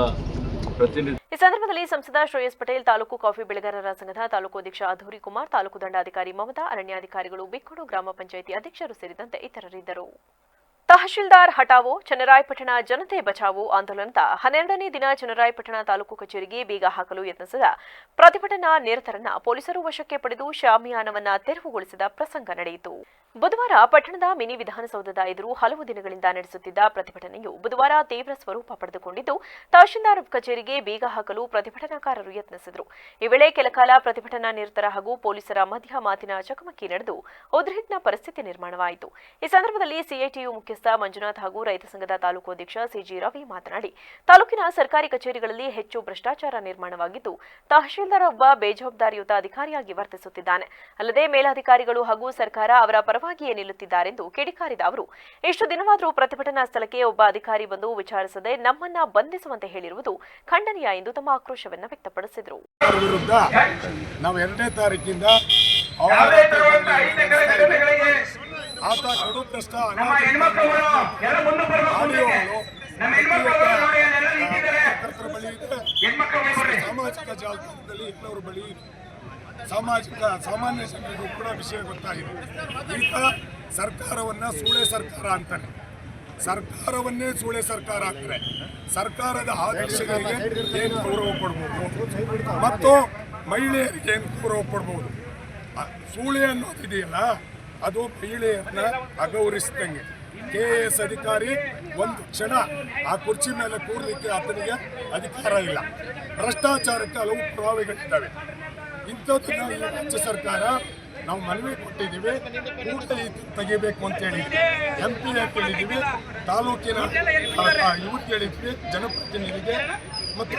ಪ್ರತಿನಿಧಿ. ಈ ಸಂದರ್ಭದಲ್ಲಿ ಸಂಸದ ಶ್ರೇಯಸ್ ಪಟೇಲ್, ತಾಲೂಕು ಕಾಫಿ ಬೆಳೆಗಾರರ ಸಂಘದ ತಾಲೂಕು ಅಧ್ಯಕ್ಷ ಅಧೂರಿ ಕುಮಾರ್, ತಾಲೂಕು ದಂಡಾಧಿಕಾರಿ ಮಮತಾ, ಅರಣ್ಯಾಧಿಕಾರಿಗಳು, ಬೆಕ್ಕೋಡು ಗ್ರಾಮ ಪಂಚಾಯಿತಿ ಅಧ್ಯಕ್ಷರು ಸೇರಿದಂತೆ ಇತರರಿದ್ದರು. ತಹಶೀಲ್ದಾರ್ ಹಟಾವೋ, ಚನ್ನರಾಯಪಟ್ಟಣ ಜನತೆ ಬಚಾವೋ ಆಂದೋಲನದ 12ನೇ ದಿನ ಚನ್ನರಾಯಪಟ್ಟಣ ತಾಲೂಕು ಕಚೇರಿಗೆ ಬೀಗ ಹಾಕಲು ಯತ್ನಿಸಿದ ಪ್ರತಿಭಟನಾ ನಿರತರನ್ನ ಪೊಲೀಸರು ವಶಕ್ಕೆ ಪಡೆದು ಶಾಮಿಯಾನವನ್ನ ತೆರವುಗೊಳಿಸಿದ ಪ್ರಸಂಗ ನಡೆಯಿತು. ಬುಧವಾರ ಪಟ್ಟಣದ ಮಿನಿ ವಿಧಾನಸೌಧದ ಎದುರು ಹಲವು ದಿನಗಳಿಂದ ನಡೆಸುತ್ತಿದ್ದ ಪ್ರತಿಭಟನೆಯು ಬುಧವಾರ ತೀವ್ರ ಸ್ವರೂಪ ಪಡೆದುಕೊಂಡಿದ್ದು, ತಹಶೀಲ್ದಾರ್ ಕಚೇರಿಗೆ ಬೀಗ ಹಾಕಲು ಪ್ರತಿಭಟನಾಕಾರರು ಯತ್ನಿಸಿದರು. ಈ ವೇಳೆ ಕೆಲಕಾಲ ಪ್ರತಿಭಟನಾ ನಿರತರ ಹಾಗೂ ಪೊಲೀಸರ ಮಧ್ಯ ಮಾತಿನ ಚಕಮಕಿ ನಡೆದು ಉದ್ರಿಕ್ತ ಪರಿಸ್ಥಿತಿ ನಿರ್ಮಾಣವಾಯಿತು. ಈ ಸಂದರ್ಭದಲ್ಲಿ ಸಿಐಟಿಯು ಮುಖ್ಯಸ್ಥ ಮಂಜುನಾಥ್ ಹಾಗೂ ರೈತ ಸಂಘದ ತಾಲೂಕು ಅಧ್ಯಕ್ಷ ಸಿಜಿ ರವಿ ಮಾತನಾಡಿ, ತಾಲೂಕಿನ ಸರ್ಕಾರಿ ಕಚೇರಿಗಳಲ್ಲಿ ಹೆಚ್ಚು ಭ್ರಷ್ಟಾಚಾರ ನಿರ್ಮಾಣವಾಗಿದ್ದು, ತಹಶೀಲ್ದಾರ್ ಒಬ್ಬ ಬೇಜವಾಬ್ದಾರಿಯುತ ಅಧಿಕಾರಿಯಾಗಿ ವರ್ತಿಸುತ್ತಿದ್ದಾನೆ. ಅಲ್ಲದೆ ಮೇಲಾಧಿಕಾರಿಗಳು ಹಾಗೂ ಸರ್ಕಾರ ಅವರ ಪರವಾಗಿಯೇ ನಿಲ್ಲುತ್ತಿದ್ದಾರೆಂದು ಕಿಡಿಕಾರಿದ ಅವರು, ಇಷ್ಟು ದಿನವಾದರೂ ಪ್ರತಿಭಟನಾ ಸ್ಥಳಕ್ಕೆ ಒಬ್ಬ ಅಧಿಕಾರಿ ಬಂದು ವಿಚಾರಿಸದೆ ನಮ್ಮನ್ನ ಬಂಧಿಸುವಂತೆ ಹೇಳಿರುವುದು ಖಂಡನೀಯ ಎಂದು ತಮ್ಮ ಆಕ್ರೋಶವನ್ನು ವ್ಯಕ್ತಪಡಿಸಿದರು. ವಿರುದ್ಧ ನಾವು 2ನೇ ತಾರೀಕಿಂದ ಆತ ಕಡು ಭ್ರಷ್ಟ ಸಾಮಾಜಿಕ ಜಾಲತಾಣದಲ್ಲಿ ಇನ್ನೊಬ್ಬರ ಬಳಿ ಸಾಮಾನ್ಯ ಜನರಿಗೂ ಕೂಡ ವಿಷಯ ಗೊತ್ತಾಗಿದೆ. ಈಗ ಸರ್ಕಾರವನ್ನ ಸೂಳೆ ಸರ್ಕಾರ ಅಂತಾರೆ, ಸರ್ಕಾರವನ್ನೇ ಸೂಳೆ ಸರ್ಕಾರ ಅಂತಾರೆ. ಸರ್ಕಾರದ ಆದರ್ಶಗಳಿಗೆ ಏನು ಗೌರವ ಕೊಡ್ಬೋದು ಮತ್ತು ಮಹಿಳೆಯರಿಗೆ ಏನು ಗೌರವ ಕೊಡ್ಬೋದು. ಸೂಳೆ ಅನ್ನೋದಿದೆಯಲ್ಲ, ಅದು ಮಹಿಳೆಯರನ್ನ ಅಗೌರವಿಸಿದಂಗೆ. KAS ಅಧಿಕಾರಿ ಒಂದು ಕ್ಷಣ ಆ ಕುರ್ಚಿ ಮೇಲೆ ಕೂರಲಿಕ್ಕೆ ಆತನಿಗೆ ಅಧಿಕಾರ ಇಲ್ಲ. ಭ್ರಷ್ಟಾಚಾರಕ್ಕೆ ಹಲವು ಪುರಾವೆಗಳಿದ್ದಾವೆ. ಇಂಥದ್ದನ್ನ ಈ ರಾಜ್ಯ ಸರ್ಕಾರ ನಾವು ಮನವಿ ಕೊಟ್ಟಿದ್ದೀವಿ, ಕೂಡಲೇ ತೆಗಿಬೇಕು ಅಂತ ಹೇಳಿದ್ವಿ. MP ಕೇಳಿದ್ದೀವಿ, ತಾಲೂಕಿನ ಇವ್ರು ಕೇಳಿದ್ವಿ, ಜನಪ್ರತಿನಿಧಿಗೆ ಮತ್ತು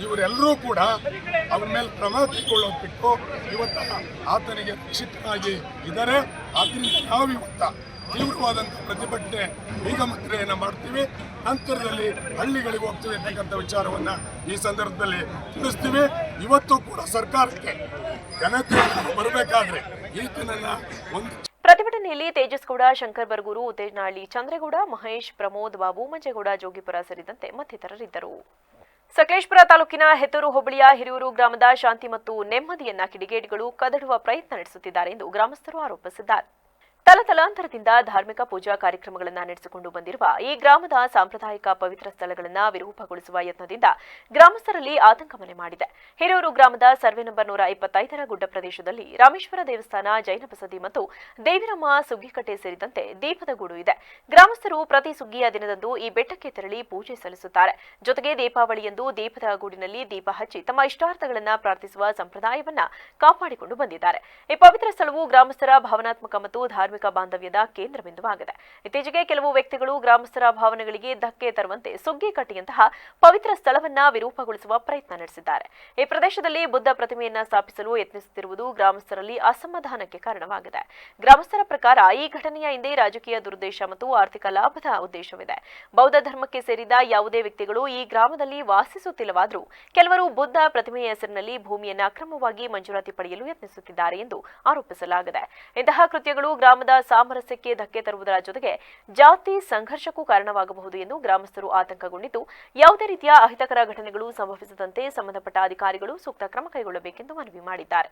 ಇವರೆಲ್ಲರೂ ಕೂಡ ಅವನ ಮೇಲೆ ಕ್ರಮ ಕೈಗೊಳ್ಳೋದು ಬಿಟ್ಟು ಇವತ್ತು ಆತನಿಗೆ ರಕ್ಷಿತರಾಗಿ ಇದ್ದಾರೆ. ಆದ್ದರಿಂದ ನಾವು ಇವತ್ತ ತೀವ್ರವಾದಂಥ ಪ್ರತಿಭಟನೆ ಬೀಗಮುದ್ರೆಯನ್ನು ಮಾಡ್ತೀವಿ. ನಂತರದಲ್ಲಿ ಹಳ್ಳಿಗಳಿಗೆ ಹೋಗ್ತೀವಿ ಅಂತಕ್ಕಂಥ ವಿಚಾರವನ್ನು ಈ ಸಂದರ್ಭದಲ್ಲಿ ತಿಳಿಸ್ತೀವಿ. ಇವತ್ತು ಕೂಡ ಸರ್ಕಾರಕ್ಕೆ ಘನತೆ ಬರಬೇಕಾದ್ರೆ ಈತನನ್ನು ಒಂದು ಪ್ರತಿಭಟನೆಯಲ್ಲಿ ತೇಜಸ್ಗೌಡ, ಶಂಕರ್ ಬರಗೂರು, ಉತ್ತೇಜನಹಳ್ಳಿ, ಚಂದ್ರೇಗೌಡ, ಮಹೇಶ್, ಪ್ರಮೋದ್, ಬಾಬು, ಮಂಜೇಗೌಡ, ಜೋಗಿಪುರ ಸೇರಿದಂತೆ ಮತ್ತಿತರರಿದ್ದರು. ಸಕಲೇಶಪುರ ತಾಲೂಕಿನ ಹೆತ್ತೂರು ಹೋಬಳಿಯ ಹಿರಿಯೂರು ಗ್ರಾಮದ ಶಾಂತಿ ಮತ್ತು ನೆಮ್ಮದಿಯನ್ನ ಕಿಡಿಗೇಡಿಗಳು ಕದಡುವ ಪ್ರಯತ್ನ ನಡೆಸುತ್ತಿದ್ದಾರೆ ಎಂದು ಗ್ರಾಮಸ್ಥರು ಆರೋಪಿಸಿದ್ದಾರೆ. ತಲತಲಾಂತರದಿಂದ ಧಾರ್ಮಿಕ ಪೂಜಾ ಕಾರ್ಯಕ್ರಮಗಳನ್ನು ನಡೆಸಿಕೊಂಡು ಬಂದಿರುವ ಈ ಗ್ರಾಮದ ಸಾಂಪ್ರದಾಯಿಕ ಪವಿತ್ರ ಸ್ಥಳಗಳನ್ನು ವಿರೂಪಗೊಳಿಸುವ ಯತ್ನದಿಂದ ಗ್ರಾಮಸ್ಥರಲ್ಲಿ ಆತಂಕ ಮನೆ ಮಾಡಿದೆ. ಹಿರಿಯೂರು ಗ್ರಾಮದ ಸರ್ವೆ ನಂಬರ್ 125ರ ಗುಡ್ಡ ಪ್ರದೇಶದಲ್ಲಿ ರಾಮೇಶ್ವರ ದೇವಸ್ಥಾನ, ಜೈನ ಬಸದಿ ಮತ್ತು ದೇವಿರಮ್ಮ ಸುಗ್ಗಿಕಟ್ಟೆ ಸೇರಿದಂತೆ ದೀಪದ ಗೂಡು ಇದೆ. ಗ್ರಾಮಸ್ಥರು ಪ್ರತಿ ಸುಗ್ಗಿಯ ದಿನದಂದು ಈ ಬೆಟ್ಟಕ್ಕೆ ತೆರಳಿ ಪೂಜೆ ಸಲ್ಲಿಸುತ್ತಾರೆ. ಜೊತೆಗೆ ದೀಪಾವಳಿಯಂದು ದೀಪದ ಗೂಡಿನಲ್ಲಿ ದೀಪ ಹಚ್ಚಿ ತಮ್ಮ ಇಷ್ಟಾರ್ಥಗಳನ್ನು ಪ್ರಾರ್ಥಿಸುವ ಸಂಪ್ರದಾಯವನ್ನ ಕಾಪಾಡಿಕೊಂಡು ಬಂದಿದ್ದಾರೆ. ಈ ಪವಿತ್ರ ಸ್ಥಳವು ಗ್ರಾಮಸ್ಥರ ಭಾವನಾತ್ಮಕ ಮತ್ತು ಧಾರ್ಮಿಕ ಬಾಂಧವ್ಯದ ಕೇಂದ್ರ ಬಿಂದುವಾಗಿದೆ. ಇತ್ತೀಚೆಗೆ ಕೆಲವು ವ್ಯಕ್ತಿಗಳು ಗ್ರಾಮಸ್ಥರ ಭಾವನೆಗಳಿಗೆ ಧಕ್ಕೆ ತರುವಂತೆ ಸುಗ್ಗಿಕಟ್ಟೆಯಂತಹ ಪವಿತ್ರ ಸ್ಥಳವನ್ನ ವಿರೂಪಗೊಳಿಸುವ ಪ್ರಯತ್ನ ನಡೆಸಿದ್ದಾರೆ. ಈ ಪ್ರದೇಶದಲ್ಲಿ ಬುದ್ಧ ಪ್ರತಿಮೆಯನ್ನ ಸ್ಥಾಪಿಸಲು ಯತ್ನಿಸುತ್ತಿರುವುದು ಗ್ರಾಮಸ್ಥರಲ್ಲಿ ಅಸಮಾಧಾನಕ್ಕೆ ಕಾರಣವಾಗಿದೆ. ಗ್ರಾಮಸ್ಥರ ಪ್ರಕಾರ ಈ ಘಟನೆಯ ಹಿಂದೆ ರಾಜಕೀಯ ದುರುದ್ದೇಶ ಮತ್ತು ಆರ್ಥಿಕ ಲಾಭದ ಉದ್ದೇಶವಿದೆ. ಬೌದ್ಧ ಧರ್ಮಕ್ಕೆ ಸೇರಿದ ಯಾವುದೇ ವ್ಯಕ್ತಿಗಳು ಈ ಗ್ರಾಮದಲ್ಲಿ ವಾಸಿಸುತ್ತಿಲ್ಲವಾದರೂ ಕೆಲವರು ಬುದ್ಧ ಪ್ರತಿಮೆಯ ಹೆಸರಿನಲ್ಲಿ ಭೂಮಿಯನ್ನು ಅಕ್ರಮವಾಗಿ ಮಂಜೂರಾತಿ ಪಡೆಯಲು ಯತ್ನಿಸುತ್ತಿದ್ದಾರೆ ಎಂದು ಆರೋಪಿಸಲಾಗಿದೆ. ಇಂತಹ ಕೃತ್ಯಗಳು ಗ್ರಾಮದ ಸಾಮರಸ್ಯಕ್ಕೆ ಧಕ್ಕೆ ತರುವುದರ ಜೊತೆಗೆ ಜಾತಿ ಸಂಘರ್ಷಕ್ಕೂ ಕಾರಣವಾಗಬಹುದು ಎಂದು ಗ್ರಾಮಸ್ಥರು ಆತಂಕಗೊಂಡಿದ್ದು, ಯಾವುದೇ ರೀತಿಯ ಅಹಿತಕರ ಘಟನೆಗಳು ಸಂಭವಿಸದಂತೆ ಸಂಬಂಧಪಟ್ಟ ಅಧಿಕಾರಿಗಳು ಸೂಕ್ತ ಕ್ರಮ ಕೈಗೊಳ್ಳಬೇಕೆಂದು ಮನವಿ ಮಾಡಿದ್ದಾರೆ.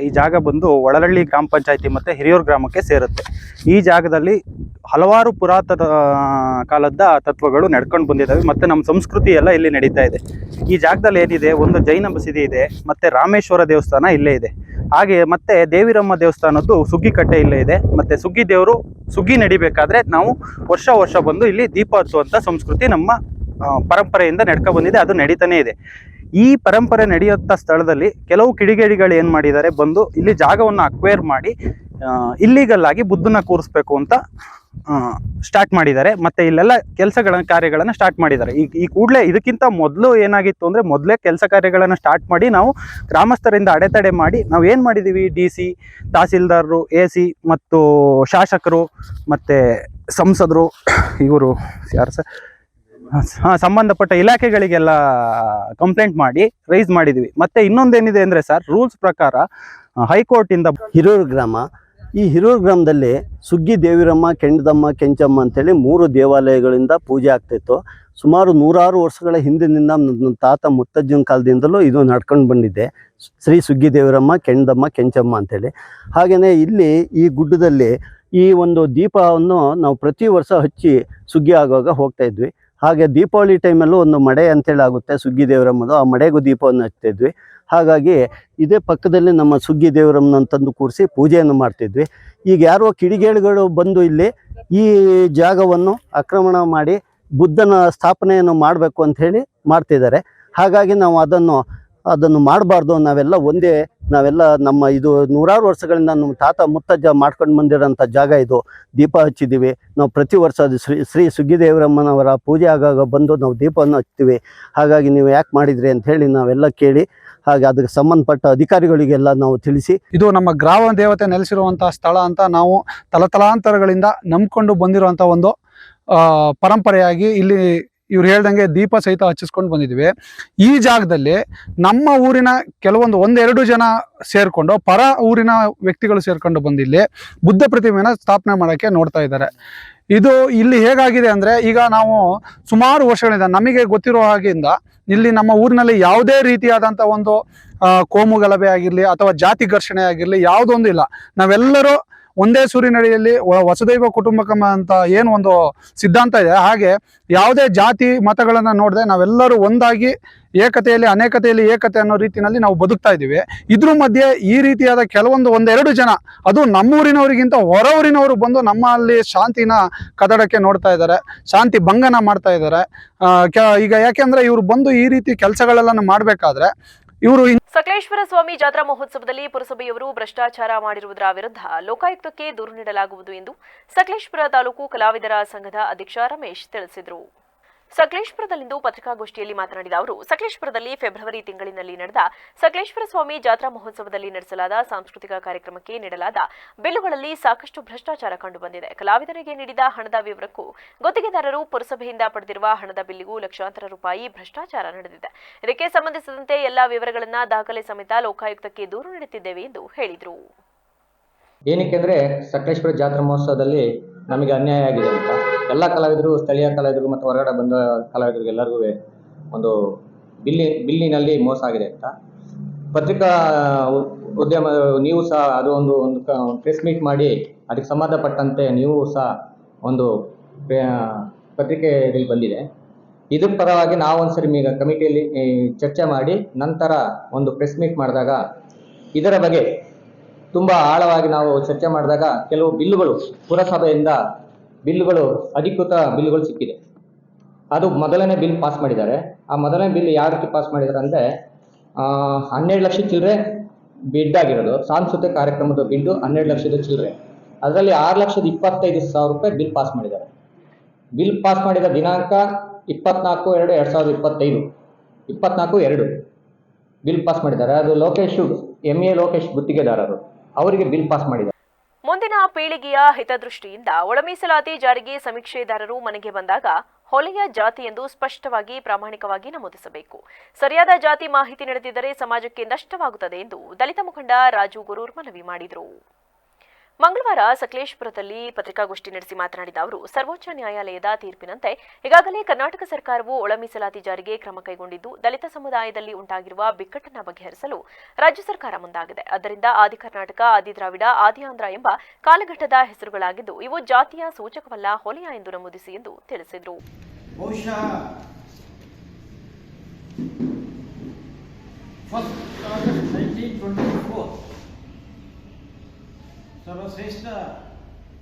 ಈ ಜಾಗ ಬಂದು ಒಳಲಳ್ಳಿ ಗ್ರಾಮ ಪಂಚಾಯತಿ ಮತ್ತು ಹಿರಿಯೂರು ಗ್ರಾಮಕ್ಕೆ ಸೇರುತ್ತೆ. ಈ ಜಾಗದಲ್ಲಿ ಹಲವಾರು ಪುರಾತನ ಕಾಲದ ತತ್ವಗಳು ನಡ್ಕೊಂಡು ಬಂದಿದ್ದಾವೆ ಮತ್ತು ನಮ್ಮ ಸಂಸ್ಕೃತಿ ಎಲ್ಲ ಇಲ್ಲಿ ನಡೀತಾ ಇದೆ. ಈ ಜಾಗದಲ್ಲಿ ಏನಿದೆ, ಒಂದು ಜೈನ ಬಸದಿ ಇದೆ ಮತ್ತು ರಾಮೇಶ್ವರ ದೇವಸ್ಥಾನ ಇಲ್ಲೇ ಇದೆ. ಹಾಗೆ ಮತ್ತೆ ದೇವಿರಮ್ಮ ದೇವಸ್ಥಾನದ್ದು ಸುಗ್ಗಿಕಟ್ಟೆ ಇಲ್ಲೇ ಇದೆ. ಮತ್ತು ಸುಗ್ಗಿ ದೇವರು ಸುಗ್ಗಿ ನಡಿಬೇಕಾದ್ರೆ ನಾವು ವರ್ಷ ಬಂದು ಇಲ್ಲಿ ದೀಪ ಹಚ್ಚುವಂಥ ಸಂಸ್ಕೃತಿ ನಮ್ಮ ಪರಂಪರೆಯಿಂದ ನಡ್ಕೊ ಬಂದಿದೆ, ಅದು ನಡೀತಾನೆ ಇದೆ. ಈ ಪರಂಪರೆ ನಡೆಯುವಂಥ ಸ್ಥಳದಲ್ಲಿ ಕೆಲವು ಕಿಡಿಗೇಡಿಗಳು ಏನು ಮಾಡಿದ್ದಾರೆ, ಬಂದು ಇಲ್ಲಿ ಜಾಗವನ್ನು ಅಕ್ವೈರ್ ಮಾಡಿ ಇಲ್ಲೀಗಲ್ ಆಗಿ ಬುದ್ಧನ ಕೂರಿಸ್ಬೇಕು ಅಂತ ಸ್ಟಾರ್ಟ್ ಮಾಡಿದ್ದಾರೆ. ಮತ್ತು ಇಲ್ಲೆಲ್ಲ ಕಾರ್ಯಗಳನ್ನು ಸ್ಟಾರ್ಟ್ ಮಾಡಿದ್ದಾರೆ. ಈ ಕೂಡಲೇ ಇದಕ್ಕಿಂತ ಮೊದಲು ಏನಾಗಿತ್ತು ಅಂದರೆ, ಮೊದಲೇ ಕೆಲಸ ಕಾರ್ಯಗಳನ್ನು ಸ್ಟಾರ್ಟ್ ಮಾಡಿ ನಾವು ಗ್ರಾಮಸ್ಥರಿಂದ ಅಡೆತಡೆ ಮಾಡಿ ನಾವು ಏನು ಮಾಡಿದ್ದೀವಿ, DC, ತಹಸೀಲ್ದಾರರು, AC ಮತ್ತು ಶಾಸಕರು ಮತ್ತು ಸಂಸದರು, ಇವರು ಯಾರು ಸರ್, ಸಂಬಂಧಪಟ್ಟ ಇಲಾಖೆಗಳಿಗೆಲ್ಲ ಕಂಪ್ಲೇಂಟ್ ಮಾಡಿ ರೈಸ್ ಮಾಡಿದ್ವಿ. ಮತ್ತು ಇನ್ನೊಂದೇನಿದೆ ಅಂದರೆ ಸರ್, ರೂಲ್ಸ್ ಪ್ರಕಾರ ಹೈಕೋರ್ಟಿಂದ ಹಿರಿಯೂರು ಗ್ರಾಮ, ಈ ಹಿರಿಯೂರು ಗ್ರಾಮದಲ್ಲಿ ಸುಗ್ಗಿ ದೇವಿರಮ್ಮ, ಕೆಂಡದಮ್ಮ, ಕೆಂಚಮ್ಮ ಅಂತೇಳಿ 3 ದೇವಾಲಯಗಳಿಂದ ಪೂಜೆ ಆಗ್ತಿತ್ತು. ಸುಮಾರು 100 ವರ್ಷಗಳ ಹಿಂದಿನಿಂದ ನನ್ನ ತಾತ ಮುತ್ತಜ್ಜನ ಕಾಲದಿಂದಲೂ ಇದು ನಡ್ಕೊಂಡು ಬಂದಿದೆ, ಶ್ರೀ ಸುಗ್ಗಿ ದೇವಿರಮ್ಮ, ಕೆಂಡದಮ್ಮ, ಕೆಂಚಮ್ಮ ಅಂತೇಳಿ. ಹಾಗೆಯೇ ಇಲ್ಲಿ ಈ ಗುಡ್ಡದಲ್ಲಿ ಈ ಒಂದು ದೀಪವನ್ನು ನಾವು ಪ್ರತಿ ವರ್ಷ ಹಚ್ಚಿ ಸುಗ್ಗಿ ಆಗುವಾಗ ಹೋಗ್ತಾ ಇದ್ವಿ. ಹಾಗೆ ದೀಪಾವಳಿ ಟೈಮಲ್ಲೂ ಒಂದು ಮಡೆ ಅಂತೇಳಿ ಆಗುತ್ತೆ ಸುಗ್ಗಿ ದೇವರಮ್ಮದು, ಆ ಮಡೆಗೂ ದೀಪವನ್ನು ಹಚ್ತಿದ್ವಿ. ಹಾಗಾಗಿ ಇದೇ ಪಕ್ಕದಲ್ಲಿ ನಮ್ಮ ಸುಗ್ಗಿ ದೇವರಮ್ಮನ ತಂದು ಕೂರಿಸಿ ಪೂಜೆಯನ್ನು ಮಾಡ್ತಿದ್ವಿ. ಈಗ ಯಾರೋ ಕಿಡಿಗೇಡಿಗಳು ಬಂದು ಇಲ್ಲಿ ಈ ಜಾಗವನ್ನು ಆಕ್ರಮಣ ಮಾಡಿ ಬುದ್ಧನ ಸ್ಥಾಪನೆಯನ್ನು ಮಾಡಬೇಕು ಅಂಥೇಳಿ ಮಾಡ್ತಿದ್ದಾರೆ. ಹಾಗಾಗಿ ನಾವು ಅದನ್ನು ಮಾಡಬಾರ್ದು. ನಾವೆಲ್ಲ ನಮ್ಮ ಇದು 100 ವರ್ಷಗಳಿಂದ ನಮ್ಮ ತಾತ ಮುತ್ತಜ್ಜ ಮಾಡ್ಕೊಂಡು ಬಂದಿರೋಂಥ ಜಾಗ ಇದು. ದೀಪ ಹಚ್ಚಿದ್ದೀವಿ ನಾವು ಪ್ರತಿ ವರ್ಷ. ಅದು ಶ್ರೀ ಸುಗ್ಗಿದೇವರಮ್ಮನವರ ಪೂಜೆ ಆಗಾಗ ಬಂದು ನಾವು ದೀಪವನ್ನು ಹಚ್ತೀವಿ. ಹಾಗಾಗಿ ನೀವು ಯಾಕೆ ಮಾಡಿದ್ರಿ ಅಂತ ಹೇಳಿ ನಾವೆಲ್ಲ ಕೇಳಿ, ಹಾಗೆ ಅದಕ್ಕೆ ಸಂಬಂಧಪಟ್ಟ ಅಧಿಕಾರಿಗಳಿಗೆಲ್ಲ ನಾವು ತಿಳಿಸಿ, ಇದು ನಮ್ಮ ಗ್ರಾಮ ದೇವತೆ ನೆಲೆಸಿರುವಂತಹ ಸ್ಥಳ ಅಂತ ನಾವು ತಲತಲಾಂತರಗಳಿಂದ ನಂಬ್ಕೊಂಡು ಬಂದಿರುವಂಥ ಒಂದು ಪರಂಪರೆಯಾಗಿ ಇಲ್ಲಿ ಇವ್ರು ಹೇಳ್ದಂಗೆ ದೀಪ ಸಹಿತ ಹಚ್ಚಿಸ್ಕೊಂಡು ಬಂದಿದ್ವಿ. ಈ ಜಾಗದಲ್ಲಿ ನಮ್ಮ ಊರಿನ ಒಂದೆರಡು ಜನ ಸೇರ್ಕೊಂಡು, ಪರ ಊರಿನ ವ್ಯಕ್ತಿಗಳು ಸೇರ್ಕೊಂಡು ಬಂದಿಲ್ಲಿ ಬುದ್ಧ ಪ್ರತಿಮೆನ ಸ್ಥಾಪನೆ ಮಾಡೋಕ್ಕೆ ನೋಡ್ತಾ ಇದ್ದಾರೆ. ಇದು ಇಲ್ಲಿ ಹೇಗಾಗಿದೆ ಅಂದರೆ, ಈಗ ನಾವು ಸುಮಾರು ವರ್ಷಗಳಿಂದ ನಮಗೆ ಗೊತ್ತಿರೋ ಹಾಗೆಯಿಂದ ಇಲ್ಲಿ ನಮ್ಮ ಊರಿನಲ್ಲಿ ಯಾವುದೇ ರೀತಿಯಾದಂಥ ಒಂದು ಕೋಮು ಗಲಭೆ ಆಗಿರಲಿ ಅಥವಾ ಜಾತಿ ಘರ್ಷಣೆ ಆಗಿರಲಿ ಯಾವುದೊಂದು ಇಲ್ಲ. ನಾವೆಲ್ಲರೂ ಒಂದೇ ಸೂರಿನಡಿಯಲ್ಲಿ ವಸುದೈವ ಕುಟುಂಬಕಂ ಅಂತ ಏನು ಒಂದು ಸಿದ್ಧಾಂತ ಇದೆ, ಹಾಗೆ ಯಾವುದೇ ಜಾತಿ ಮತಗಳನ್ನು ನೋಡದೆ ನಾವೆಲ್ಲರೂ ಒಂದಾಗಿ ಅನೇಕತೆಯಲ್ಲಿ ಏಕತೆ ಅನ್ನೋ ರೀತಿಯಲ್ಲಿ ನಾವು ಬದುಕ್ತಾ ಇದ್ದೀವಿ. ಇದ್ರ ಮಧ್ಯೆ ಈ ರೀತಿಯಾದ ಒಂದೆರಡು ಜನ, ಅದು ನಮ್ಮೂರಿನವರಿಗಿಂತ ಹೊರಊರಿನವರು ಬಂದು ನಮ್ಮಲ್ಲಿ ಶಾಂತಿನ ಕದಡಕ್ಕೆ ನೋಡ್ತಾ ಇದ್ದಾರೆ, ಶಾಂತಿ ಭಂಗನ ಮಾಡ್ತಾ ಇದ್ದಾರೆ. ಈಗ ಯಾಕೆಂದ್ರೆ ಇವರು ಬಂದು ಈ ರೀತಿ ಕೆಲಸಗಳೆಲ್ಲ ಮಾಡಬೇಕಾದ್ರೆ ಇವರು ಸಕಲೇಶ್ವರ ಸ್ವಾಮಿ ಜಾತ್ರಾ ಮಹೋತ್ಸವದಲ್ಲಿ ಪುರಸಭೆಯವರು ಭ್ರಷ್ಟಾಚಾರ ಮಾಡಿರುವುದರ ವಿರುದ್ಧ ಲೋಕಾಯುಕ್ತಕ್ಕೆ ದೂರು ನೀಡಲಾಗುವುದು ಎಂದು ಸಕಲೇಶ್ವರ ತಾಲೂಕು ಕಲಾವಿದರ ಸಂಘದ ಅಧ್ಯಕ್ಷ ರಮೇಶ್ ತಿಳಿಸಿದರು. ಸಕಲೇಶ್ವರದಲ್ಲಿಂದು ಪತ್ರಿಕಾಗೋಷ್ಠಿಯಲ್ಲಿ ಮಾತನಾಡಿದ ಅವರು, ಸಕಲೇಶ್ವರದಲ್ಲಿ ಫೆಬ್ರವರಿ ತಿಂಗಳಿನಲ್ಲಿ ನಡೆದ ಸಕಲೇಶ್ವರ ಸ್ವಾಮಿ ಜಾತ್ರಾ ಮಹೋತ್ಸವದಲ್ಲಿ ನಡೆಸಲಾದ ಸಾಂಸ್ಕೃತಿಕ ಕಾರ್ಯಕ್ರಮಕ್ಕೆ ನೀಡಲಾದ ಬಿಲ್ಲುಗಳಲ್ಲಿ ಸಾಕಷ್ಟು ಭ್ರಷ್ಟಾಚಾರ ಕಂಡುಬಂದಿದೆ. ಕಲಾವಿದರಿಗೆ ನೀಡಿದ ಹಣದ ವಿವರಕ್ಕೂ ಗುತ್ತಿಗೆದಾರರು ಪುರಸಭೆಯಿಂದ ಪಡೆದಿರುವ ಹಣದ ಬಿಲ್ಲಿಗೂ ಲಕ್ಷಾಂತರ ರೂಪಾಯಿ ಭ್ರಷ್ಟಾಚಾರ ನಡೆದಿದೆ. ಇದಕ್ಕೆ ಸಂಬಂಧಿಸಿದಂತೆ ಎಲ್ಲಾ ವಿವರಗಳನ್ನು ದಾಖಲೆ ಸಮೇತ ಲೋಕಾಯುಕ್ತಕ್ಕೆ ದೂರು ನೀಡುತ್ತಿದ್ದೇವೆ ಎಂದು ಹೇಳಿದರು. ಏನಕ್ಕೆಂದರೆ ಸಕಲೇಶ್ವರ ಜಾತ್ರಾ ಮಹೋತ್ಸವದಲ್ಲಿ ನಮಗೆ ಅನ್ಯಾಯ ಆಗಿದೆ ಅಂತ ಎಲ್ಲ ಕಲಾವಿದರು, ಸ್ಥಳೀಯ ಕಲಾವಿದರು ಮತ್ತು ಹೊರಗಡೆ ಬಂದ ಕಲಾವಿದರಿಗೆ ಎಲ್ಲರಿಗೂ ಒಂದು ಬಿಲ್ಲಿನಲ್ಲಿ ಮೋಸ ಆಗಿದೆ ಅಂತ ಪತ್ರಿಕಾ ಉದ್ಯಮ ನೀವು ಸಹ ಅದು ಒಂದು ಪ್ರೆಸ್ ಮೀಟ್ ಮಾಡಿ ಅದಕ್ಕೆ ಸಂಬಂಧಪಟ್ಟಂತೆ ನೀವು ಸಹ ಒಂದು ಪತ್ರಿಕೆಯಲ್ಲಿ ಬಂದಿದೆ. ಇದರ ಪರವಾಗಿ ನಾವು ಒಂದ್ಸರಿ ಈಗ ಕಮಿಟಿಯಲ್ಲಿ ಚರ್ಚೆ ಮಾಡಿ ನಂತರ ಒಂದು ಪ್ರೆಸ್ ಮೀಟ್ ಮಾಡಿದಾಗ ಇದರ ಬಗ್ಗೆ ತುಂಬ ಆಳವಾಗಿ ನಾವು ಚರ್ಚೆ ಮಾಡಿದಾಗ ಕೆಲವು ಬಿಲ್ಲುಗಳು ಪುರಸಭೆಯಿಂದ ಬಿಲ್ಲುಗಳು ಅಧಿಕೃತ ಬಿಲ್ಲುಗಳು ಸಿಕ್ಕಿದೆ. ಅದು ಮೊದಲನೇ ಬಿಲ್ ಪಾಸ್ ಮಾಡಿದ್ದಾರೆ. ಆ ಮೊದಲನೇ ಬಿಲ್ ಯಾವ ರೀತಿ ಪಾಸ್ ಮಾಡಿದ್ದಾರೆ ಅಂದರೆ 12 ಲಕ್ಷ ಚಿಲ್ಲರೆ ಬಿಡ್ ಆಗಿರೋದು, ಸಾಂಸ್ಕೃತಿಕ ಕಾರ್ಯಕ್ರಮದ ಬಿಲ್ಡು 12 ಲಕ್ಷದ ಚಿಲ್ಲರೆ, ಅದರಲ್ಲಿ 6,25,000 ರೂಪಾಯಿ ಬಿಲ್ ಪಾಸ್ ಮಾಡಿದ್ದಾರೆ. ಬಿಲ್ ಪಾಸ್ ಮಾಡಿದ ದಿನಾಂಕ 24/2/2025 24/2 ಬಿಲ್ ಪಾಸ್ ಮಾಡಿದ್ದಾರೆ. ಅದು ಲೋಕೇಶ್ MA ಲೋಕೇಶ್ ಗುತ್ತಿಗೆದಾರರು ಅವರಿಗೆ ಬಿಲ್ ಪಾಸ್ ಮಾಡಿದ್ದಾರೆ. ಮುಂದಿನ ಪೀಳಿಗೆಯ ಹಿತದೃಷ್ಟಿಯಿಂದ ಒಳ ಮೀಸಲಾತಿ ಜಾರಿಗೆ ಸಮೀಕ್ಷೆದಾರರು ಮನೆಗೆ ಬಂದಾಗ ಹೊಲೆಯ ಜಾತಿ ಎಂದು ಸ್ಪಷ್ಟವಾಗಿ ಪ್ರಾಮಾಣಿಕವಾಗಿ ನಮೂದಿಸಬೇಕು. ಸರಿಯಾದ ಜಾತಿ ಮಾಹಿತಿ ನೀಡದಿದ್ದರೆ ಸಮಾಜಕ್ಕೆ ನಷ್ಟವಾಗುತ್ತದೆ ಎಂದು ದಲಿತ ಮುಖಂಡ ರಾಜು ಗುರೂರ್ ಮನವಿ ಮಾಡಿದರು. ಮಂಗಳವಾರ ಸಕಲೇಶ್ಪುರದಲ್ಲಿ ಪತ್ರಿಕಾಗೋಷ್ಠಿ ನಡೆಸಿ ಮಾತನಾಡಿದ ಅವರು, ಸರ್ವೋಚ್ಚ ನ್ಯಾಯಾಲಯದ ತೀರ್ಪಿನಂತೆ ಈಗಾಗಲೇ ಕರ್ನಾಟಕ ಸರ್ಕಾರವು ಒಳ ಮೀಸಲಾತಿ ಜಾರಿಗೆ ಕ್ರಮ ಕೈಗೊಂಡಿದ್ದು ದಲಿತ ಸಮುದಾಯದಲ್ಲಿ ಉಂಟಾಗಿರುವ ಬಿಕ್ಕಟ್ಟನ್ನು ಬಗೆಹರಿಸಲು ರಾಜ್ಯ ಸರ್ಕಾರ ಮುಂದಾಗಿದೆ. ಆದ್ದರಿಂದ ಆದಿ ಕರ್ನಾಟಕ, ಆದಿ ದ್ರಾವಿಡ, ಆದಿ ಆಂಧ್ರ ಎಂಬ ಕಾಲಘಟ್ಟದ ಹೆಸರುಗಳಾಗಿದ್ದು ಇವು ಜಾತಿಯ ಸೂಚಕವಲ್ಲ, ಹೊಲೆಯ ಎಂದು ನಮೂದಿಸಿ ಎಂದು ತಿಳಿಸಿದರು. ಸರ್ವಶ್ರೇಷ್ಠ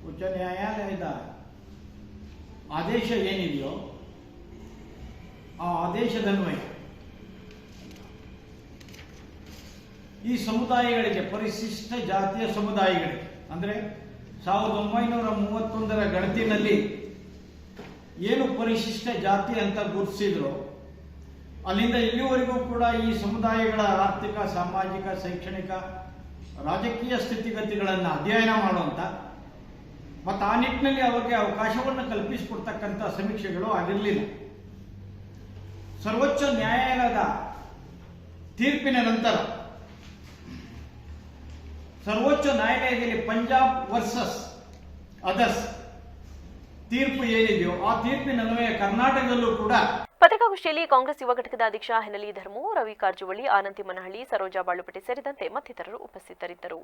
ಉಚ್ಚ ನ್ಯಾಯಾಲಯದ ಆದೇಶ ಏನಿದೆಯೋ ಆ ಆದೇಶದನ್ವಯ ಈ ಸಮುದಾಯಗಳಿಗೆ, ಪರಿಶಿಷ್ಟ ಜಾತಿಯ ಸಮುದಾಯಗಳಿಗೆ ಅಂದರೆ 1931ರ ಗಣತಿನಲ್ಲಿ ಏನು ಪರಿಶಿಷ್ಟ ಜಾತಿ ಅಂತ ಗುರುತಿಸಿದ್ರು ಅಲ್ಲಿಂದ ಇಲ್ಲಿವರೆಗೂ ಕೂಡ ಈ ಸಮುದಾಯಗಳ ಆರ್ಥಿಕ, ಸಾಮಾಜಿಕ, ಶೈಕ್ಷಣಿಕ, ರಾಜಕೀಯ ಸ್ಥಿತಿಗತಿಗಳನ್ನು ಅಧ್ಯಯನ ಮಾಡುವಂಥ ಮತ್ತು ಆ ನಿಟ್ಟಿನಲ್ಲಿ ಅವರಿಗೆ ಅವಕಾಶವನ್ನು ಕಲ್ಪಿಸಿಕೊಡ್ತಕ್ಕಂಥ ಸಮೀಕ್ಷೆಗಳು ಆಗಿರಲಿಲ್ಲ. ಸರ್ವೋಚ್ಚ ನ್ಯಾಯಾಲಯದ ತೀರ್ಪಿನ ನಂತರ ಸರ್ವೋಚ್ಚ ನ್ಯಾಯಾಲಯದಲ್ಲಿ ಪಂಜಾಬ್ ವರ್ಸಸ್ ಅದರ್ಸ್ ತೀರ್ಪು ಏನಿದೆಯೋ ಆ ತೀರ್ಪಿನನ್ವಯ ಕರ್ನಾಟಕದಲ್ಲೂ ಕೂಡ ಪತ್ರಿಕಾಗೋಷ್ಠಿಯಲ್ಲಿ ಕಾಂಗ್ರೆಸ್ ಯುವ ಘಟಕದ ಅಧ್ಯಕ್ಷ ಹೆನಲಿ ಧರ್ಮು, ರವಿ ಕಾರಜೋಳಿ, ಆನಂತಿ ಮನಹಳ್ಳಿ, ಸರೋಜಾ ಬಾಳುಪಟೆ ಸೇರಿದಂತೆ ಮತ್ತಿತರರು ಉಪಸ್ಥಿತರಿದ್ದರು.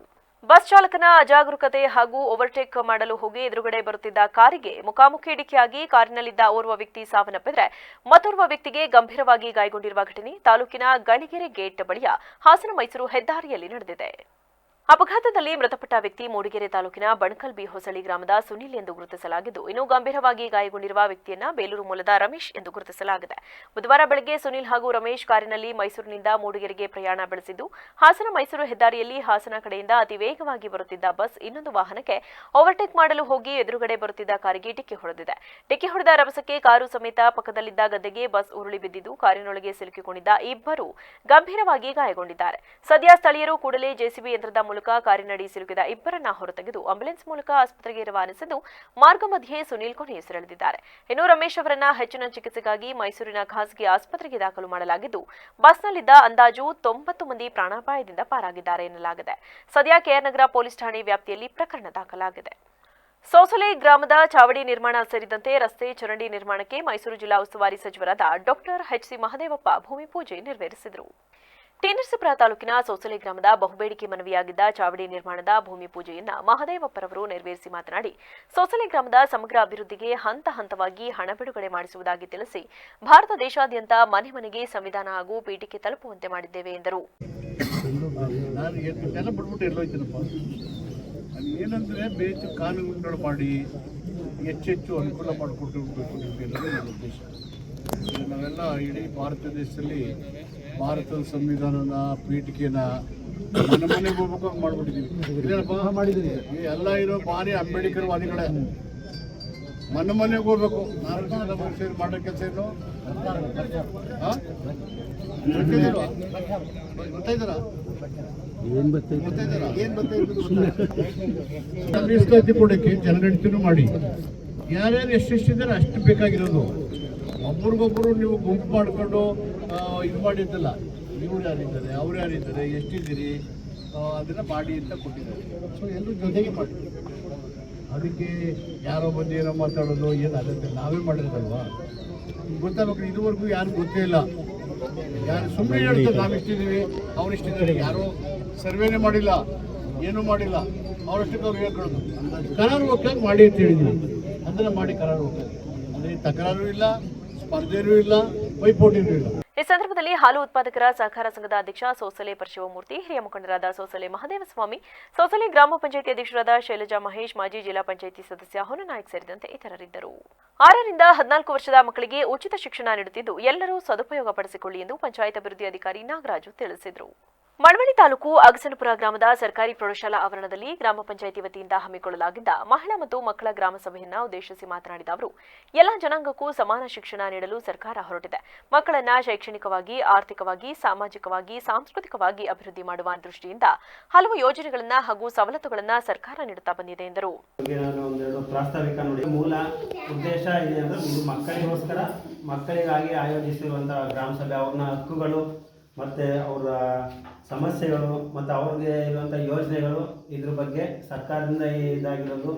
ಬಸ್ ಚಾಲಕನ ಅಜಾಗರೂಕತೆ ಹಾಗೂ ಓವರ್ಟೇಕ್ ಮಾಡಲು ಹೋಗಿ ಎದುರುಗಡೆ ಬರುತ್ತಿದ್ದ ಕಾರಿಗೆ ಮುಖಾಮುಖಿ ಡಿಕ್ಕಿಯಾಗಿ ಕಾರಿನಲ್ಲಿದ್ದ ಓರ್ವ ವ್ಯಕ್ತಿ ಸಾವನ್ನಪ್ಪಿದರೆ ಮತ್ತೋರ್ವ ವ್ಯಕ್ತಿಗೆ ಗಂಭೀರವಾಗಿ ಗಾಯಗೊಂಡಿರುವ ಘಟನೆ ತಾಲೂಕಿನ ಗಳಿಗೆರೆ ಗೇಟ್ ಬಳಿಯ ಹಾಸನ ಮೈಸೂರು ಹೆದ್ದಾರಿಯಲ್ಲಿ ನಡೆದಿದೆ. ಅಪಘಾತದಲ್ಲಿ ಮೃತಪಟ್ಟ ವ್ಯಕ್ತಿ ಮೂಡಿಗೆರೆ ತಾಲೂಕಿನ ಬಣಕಲ್ ಬಿ ಹೊಸಳಿ ಗ್ರಾಮದ ಸುನಿಲ್ ಎಂದು ಗುರುತಿಸಲಾಗಿದ್ದು, ಇನ್ನು ಗಂಭೀರವಾಗಿ ಗಾಯಗೊಂಡಿರುವ ವ್ಯಕ್ತಿಯನ್ನ ಬೇಲೂರು ಮೂಲದ ರಮೇಶ್ ಎಂದು ಗುರುತಿಸಲಾಗಿದೆ. ಬುಧವಾರ ಬೆಳಗ್ಗೆ ಸುನಿಲ್ ಹಾಗೂ ರಮೇಶ್ ಕಾರಿನಲ್ಲಿ ಮೈಸೂರಿನಿಂದ ಮೂಡಿಗೆರೆಗೆ ಪ್ರಯಾಣ ಬೆಳೆಸಿದ್ದು, ಹಾಸನ ಮೈಸೂರು ಹೆದ್ದಾರಿಯಲ್ಲಿ ಹಾಸನ ಕಡೆಯಿಂದ ಅತಿ ವೇಗವಾಗಿ ಬರುತ್ತಿದ್ದ ಬಸ್ ಇನ್ನೊಂದು ವಾಹನಕ್ಕೆ ಓವರ್ಟೇಕ್ ಮಾಡಲು ಹೋಗಿ ಎದುರುಗಡೆ ಬರುತ್ತಿದ್ದ ಕಾರಿಗೆ ಡಿಕ್ಕಿ ಹೊಡೆದಿದೆ. ಡಿಕ್ಕಿ ಹೊಡೆದ ರಭಸಕ್ಕೆ ಕಾರು ಸಮೇತ ಪಕ್ಕದಲ್ಲಿದ್ದ ಗದ್ದೆಗೆ ಬಸ್ ಉರುಳಿ ಬಿದ್ದಿದ್ದು, ಕಾರಿನೊಳಗೆ ಸಿಲುಕಿಕೊಂಡಿದ್ದ ಇಬ್ಬರು ಗಂಭೀರವಾಗಿ ಗಾಯಗೊಂಡಿದ್ದಾರೆ. ಸದ್ಯ ಸ್ಥಳೀಯರು ಕೂಡಲೇ ಜೆಸಿಬಿ ಯಂತ್ರದ ಮೂಲಕ ಕಾರಿನಡಿ ಸಿಲುಕಿದ ಇಬ್ಬರನ್ನ ಹೊರತೆಗೆದು ಆಂಬ್ಯುಲೆನ್ಸ್ ಮೂಲಕ ಆಸ್ಪತ್ರೆಗೆ ರವಾನಿಸಿದ್ದು, ಮಾರ್ಗ ಮಧ್ಯೆ ಸುನೀಲ್ ಕೊನೆಯುಸಿರೆಳೆದಿದ್ದಾರೆ. ಇನ್ನು ರಮೇಶ್ ಅವರನ್ನ ಹೆಚ್ಚಿನ ಚಿಕಿತ್ಸೆಗಾಗಿ ಮೈಸೂರಿನ ಖಾಸಗಿ ಆಸ್ಪತ್ರೆಗೆ ದಾಖಲು ಮಾಡಲಾಗಿದ್ದು, ಬಸ್ನಲ್ಲಿದ್ದ ಅಂದಾಜು 90 ಮಂದಿ ಪ್ರಾಣಾಪಾಯದಿಂದ ಪಾರಾಗಿದ್ದಾರೆ ಎನ್ನಲಾಗಿದೆ. ಸದ್ಯ ಕೆಆರ್ ನಗರ ಪೊಲೀಸ್ ಠಾಣೆ ವ್ಯಾಪ್ತಿಯಲ್ಲಿ ಪ್ರಕರಣ ದಾಖಲಾಗಿದೆ. ಸೋಸಲೆ ಗ್ರಾಮದ ಚಾವಡಿ ನಿರ್ಮಾಣ ಸೇರಿದಂತೆ ರಸ್ತೆ ಚರಂಡಿ ನಿರ್ಮಾಣಕ್ಕೆ ಮೈಸೂರು ಜಿಲ್ಲಾ ಉಸ್ತುವಾರಿ ಸಚಿವರಾದ ಡಾಕ್ಟರ್ ಎಚ್.ಸಿ. ಮಹದೇವಪ್ಪ ಭೂಮಿ ಪೂಜೆ ನೆರವೇರಿಸಿದರು. ಟಿ.ನರಸೀಪುರ ತಾಲೂಕಿನ ಸೋಸಲೆ ಗ್ರಾಮದ ಬಹುಬೇಡಿಕೆ ಮನವಿಯಾಗಿದ್ದ ಚಾವಡಿ ನಿರ್ಮಾಣದ ಭೂಮಿ ಪೂಜೆಯನ್ನ ಮಹದೇವಪ್ಪರವರು ನೆರವೇರಿಸಿ ಮಾತನಾಡಿ, ಸೋಸಲೆ ಗ್ರಾಮದ ಸಮಗ್ರ ಅಭಿವೃದ್ಧಿಗೆ ಹಂತ ಹಂತವಾಗಿ ಹಣ ಬಿಡುಗಡೆ ಮಾಡಿಸುವುದಾಗಿ ತಿಳಿಸಿ, ಭಾರತ ದೇಶಾದ್ಯಂತ ಮನೆ ಮನೆಗೆ ಸಂವಿಧಾನ ಹಾಗೂ ಪೀಠಿಕೆ ತಲುಪುವಂತೆ ಮಾಡಿದ್ದೇವೆ ಎಂದರು. ಏನಂದ್ರೆ ಬೇರೆ ಕಾನೂನುಗಳು ಮಾಡಿ ಹೆಚ್ಚೆಚ್ಚು ಅನುಕೂಲ ಮಾಡಿಕೊಟ್ಟಿರಬೇಕು ನಿಮಗೆಲ್ಲರೂ ನನ್ನ ಉದ್ದೇಶ. ನಾವೆಲ್ಲ ಇಡೀ ಭಾರತ ದೇಶದಲ್ಲಿ ಭಾರತದ ಸಂವಿಧಾನನ ಪೀಠಿಕೆನ ಮನೆಗೆ ಹೋಗ್ಬೇಕು ಹಂಗೆ ಮಾಡ್ಬಿಟ್ಟಿದ್ದೀವಿ. ಮಾಡಿದ್ದೀವಿ ಎಲ್ಲ ಇರೋ ಭಾರಿ ಅಂಬೇಡ್ಕರ್ ವಾದಿಗಳೇ. ಮನೆಗೆ ಹೋಗ್ಬೇಕು. ನಾಲ್ಕು ಸೇರಿ ಮಾಡೋ ಕೆಲಸ ಏನು ಗೊತ್ತಾಯ್ತಾರ ಮೀಸಲಾತಿ ಕೊಡೋಕ್ಕೆ ಜನಗಣತಿನೂ ಮಾಡಿ ಯಾರ್ಯಾರು ಎಷ್ಟೆಷ್ಟಿದ್ದಾರೆ ಅಷ್ಟು ಬೇಕಾಗಿರೋದು. ಒಬ್ರಿಗೊಬ್ಬರು ನೀವು ಗುಂಪು ಮಾಡಿಕೊಂಡು ಇದು ಮಾಡಿದ್ದಲ್ಲ, ಇವ್ರು ಯಾರಿದ್ದಾರೆ ಅವ್ರು ಯಾರಿದ್ದಾರೆ ಎಷ್ಟಿದ್ದೀರಿ ಅದನ್ನು ಮಾಡಿ ಅಂತ ಕೊಟ್ಟಿದ್ದಾರೆ. ಸೊ ಎಲ್ಲರೂ ಜೊತೆಗೆ ಮಾಡಿ. ಅದಕ್ಕೆ ಯಾರೋ ಬಂದು ಏನೋ ಮಾತಾಡೋದು ಏನಾಗುತ್ತೆ, ನಾವೇ ಮಾಡಿರೋದಲ್ವಾ ಗೊತ್ತಾಗಬೇಕು. ಇದುವರೆಗೂ ಯಾರು ಗೊತ್ತೇ ಇಲ್ಲ. ಯಾರು ಸುಮ್ಮನೆ ಹೇಳ್ತಾರೆ ನಾವಿಷ್ಟಿದ್ದೀವಿ ಅವ್ರಿಷ್ಟಿದ್ದಾರೆ. ಯಾರೋ ಸರ್ವೇನೇ ಮಾಡಿಲ್ಲ, ಏನೂ ಮಾಡಿಲ್ಲ, ಅವರಷ್ಟಕ್ಕೆ ಅವ್ರು ಹೇಳ್ಕೊಳ್ಳೋದು. ಕರಾರು ಹೋಗ್ತಾರೆ ಮಾಡಿ ಅಂತ ಹೇಳಿದ್ವಿ, ಅಂದರೆ ಮಾಡಿ ಕರಾರು ಹೋಗ್ತಾರೆ. ಅಂದರೆ ತಕರಾರು ಇಲ್ಲ, ಸ್ಪರ್ಧೆನೂ ಇಲ್ಲ, ಪೈಪೋಟಿನೂ ಇಲ್ಲ. ಈ ಸಂದರ್ಭದಲ್ಲಿ ಹಾಲು ಉತ್ಪಾದಕರ ಸಹಕಾರ ಸಂಘದ ಅಧ್ಯಕ್ಷ ಸೋಸಲೆ ಪರಶಿವಮೂರ್ತಿ, ಹಿರಿಯ ಮುಖಂಡರಾದ ಸೋಸಲೆ ಮಹದೇವಸ್ವಾಮಿ, ಸೋಸಲೆ ಗ್ರಾಮ ಪಂಚಾಯಿತಿ ಅಧ್ಯಕ್ಷರಾದ ಶೈಲಜಾ ಮಹೇಶ್, ಮಾಜಿ ಜಿಲ್ಲಾ ಪಂಚಾಯಿತಿ ಸದಸ್ಯ ಹೊನ್ನನಾಯಕ್ ಸೇರಿದಂತೆ ಇತರರಿದ್ದರು. 6 ರಿಂದ 14 ವರ್ಷದ ಮಕ್ಕಳಿಗೆ ಉಚಿತ ಶಿಕ್ಷಣ ನೀಡುತ್ತಿದ್ದು ಎಲ್ಲರೂ ಸದುಪಯೋಗ ಪಡಿಸಿಕೊಳ್ಳಿ ಎಂದು ಪಂಚಾಯತ್ ಅಭಿವೃದ್ಧಿ ಅಧಿಕಾರಿ ನಾಗರಾಜು ತಿಳಿಸಿದರು. ಮಳವಳ್ಳಿ ತಾಲೂಕು ಅಗಸನಪುರ ಗ್ರಾಮದ ಸರ್ಕಾರಿ ಪ್ರೌಢಶಾಲಾ ಆವರಣದಲ್ಲಿ ಗ್ರಾಮ ಪಂಚಾಯಿತಿ ವತಿಯಿಂದ ಹಮ್ಮಿಕೊಳ್ಳಲಾಗಿದ್ದ ಮಹಿಳಾ ಮತ್ತು ಮಕ್ಕಳ ಗ್ರಾಮ ಸಭೆಯನ್ನು ಉದ್ದೇಶಿಸಿ ಮಾತನಾಡಿದ ಅವರು, ಎಲ್ಲಾ ಜನಾಂಗಕ್ಕೂ ಸಮಾನ ಶಿಕ್ಷಣ ನೀಡಲು ಸರ್ಕಾರ ಹೊರಟಿದೆ. ಮಕ್ಕಳನ್ನ ಶೈಕ್ಷಣಿಕವಾಗಿ, ಆರ್ಥಿಕವಾಗಿ, ಸಾಮಾಜಿಕವಾಗಿ, ಸಾಂಸ್ಕೃತಿಕವಾಗಿ ಅಭಿವೃದ್ಧಿ ಮಾಡುವ ದೃಷ್ಟಿಯಿಂದ ಹಲವು ಯೋಜನೆಗಳನ್ನ ಹಾಗೂ ಸವಲತ್ತುಗಳನ್ನ ಸರ್ಕಾರ ನೀಡುತ್ತಾ ಬಂದಿದೆ ಎಂದರು. ಪ್ರಾಸ್ತಾವಿಕ ನೋಡಿ, ಮೂಲ ಉದ್ದೇಶ ಇದೆ ಅಂದ್ರೆ ಇದು ಮಕ್ಕಳಿಗೋಸ್ಕರ, ಮಕ್ಕಳಿಗಾಗಿ ಆಯೋಜಿಸಿರುವಂತಹ ಗ್ರಾಮ ಸಭೆ, ಅವ್ರನ್ನ ಹಕ್ಕುಗಳು ಮತ್ತು ಅವರ ಸಮಸ್ಯೆಗಳು ಮತ್ತು ಅವ್ರಿಗೆ ಇರುವಂಥ ಯೋಜನೆಗಳು, ಇದ್ರ ಬಗ್ಗೆ ಸರ್ಕಾರದಿಂದ ಇದಾಗಿರೋದು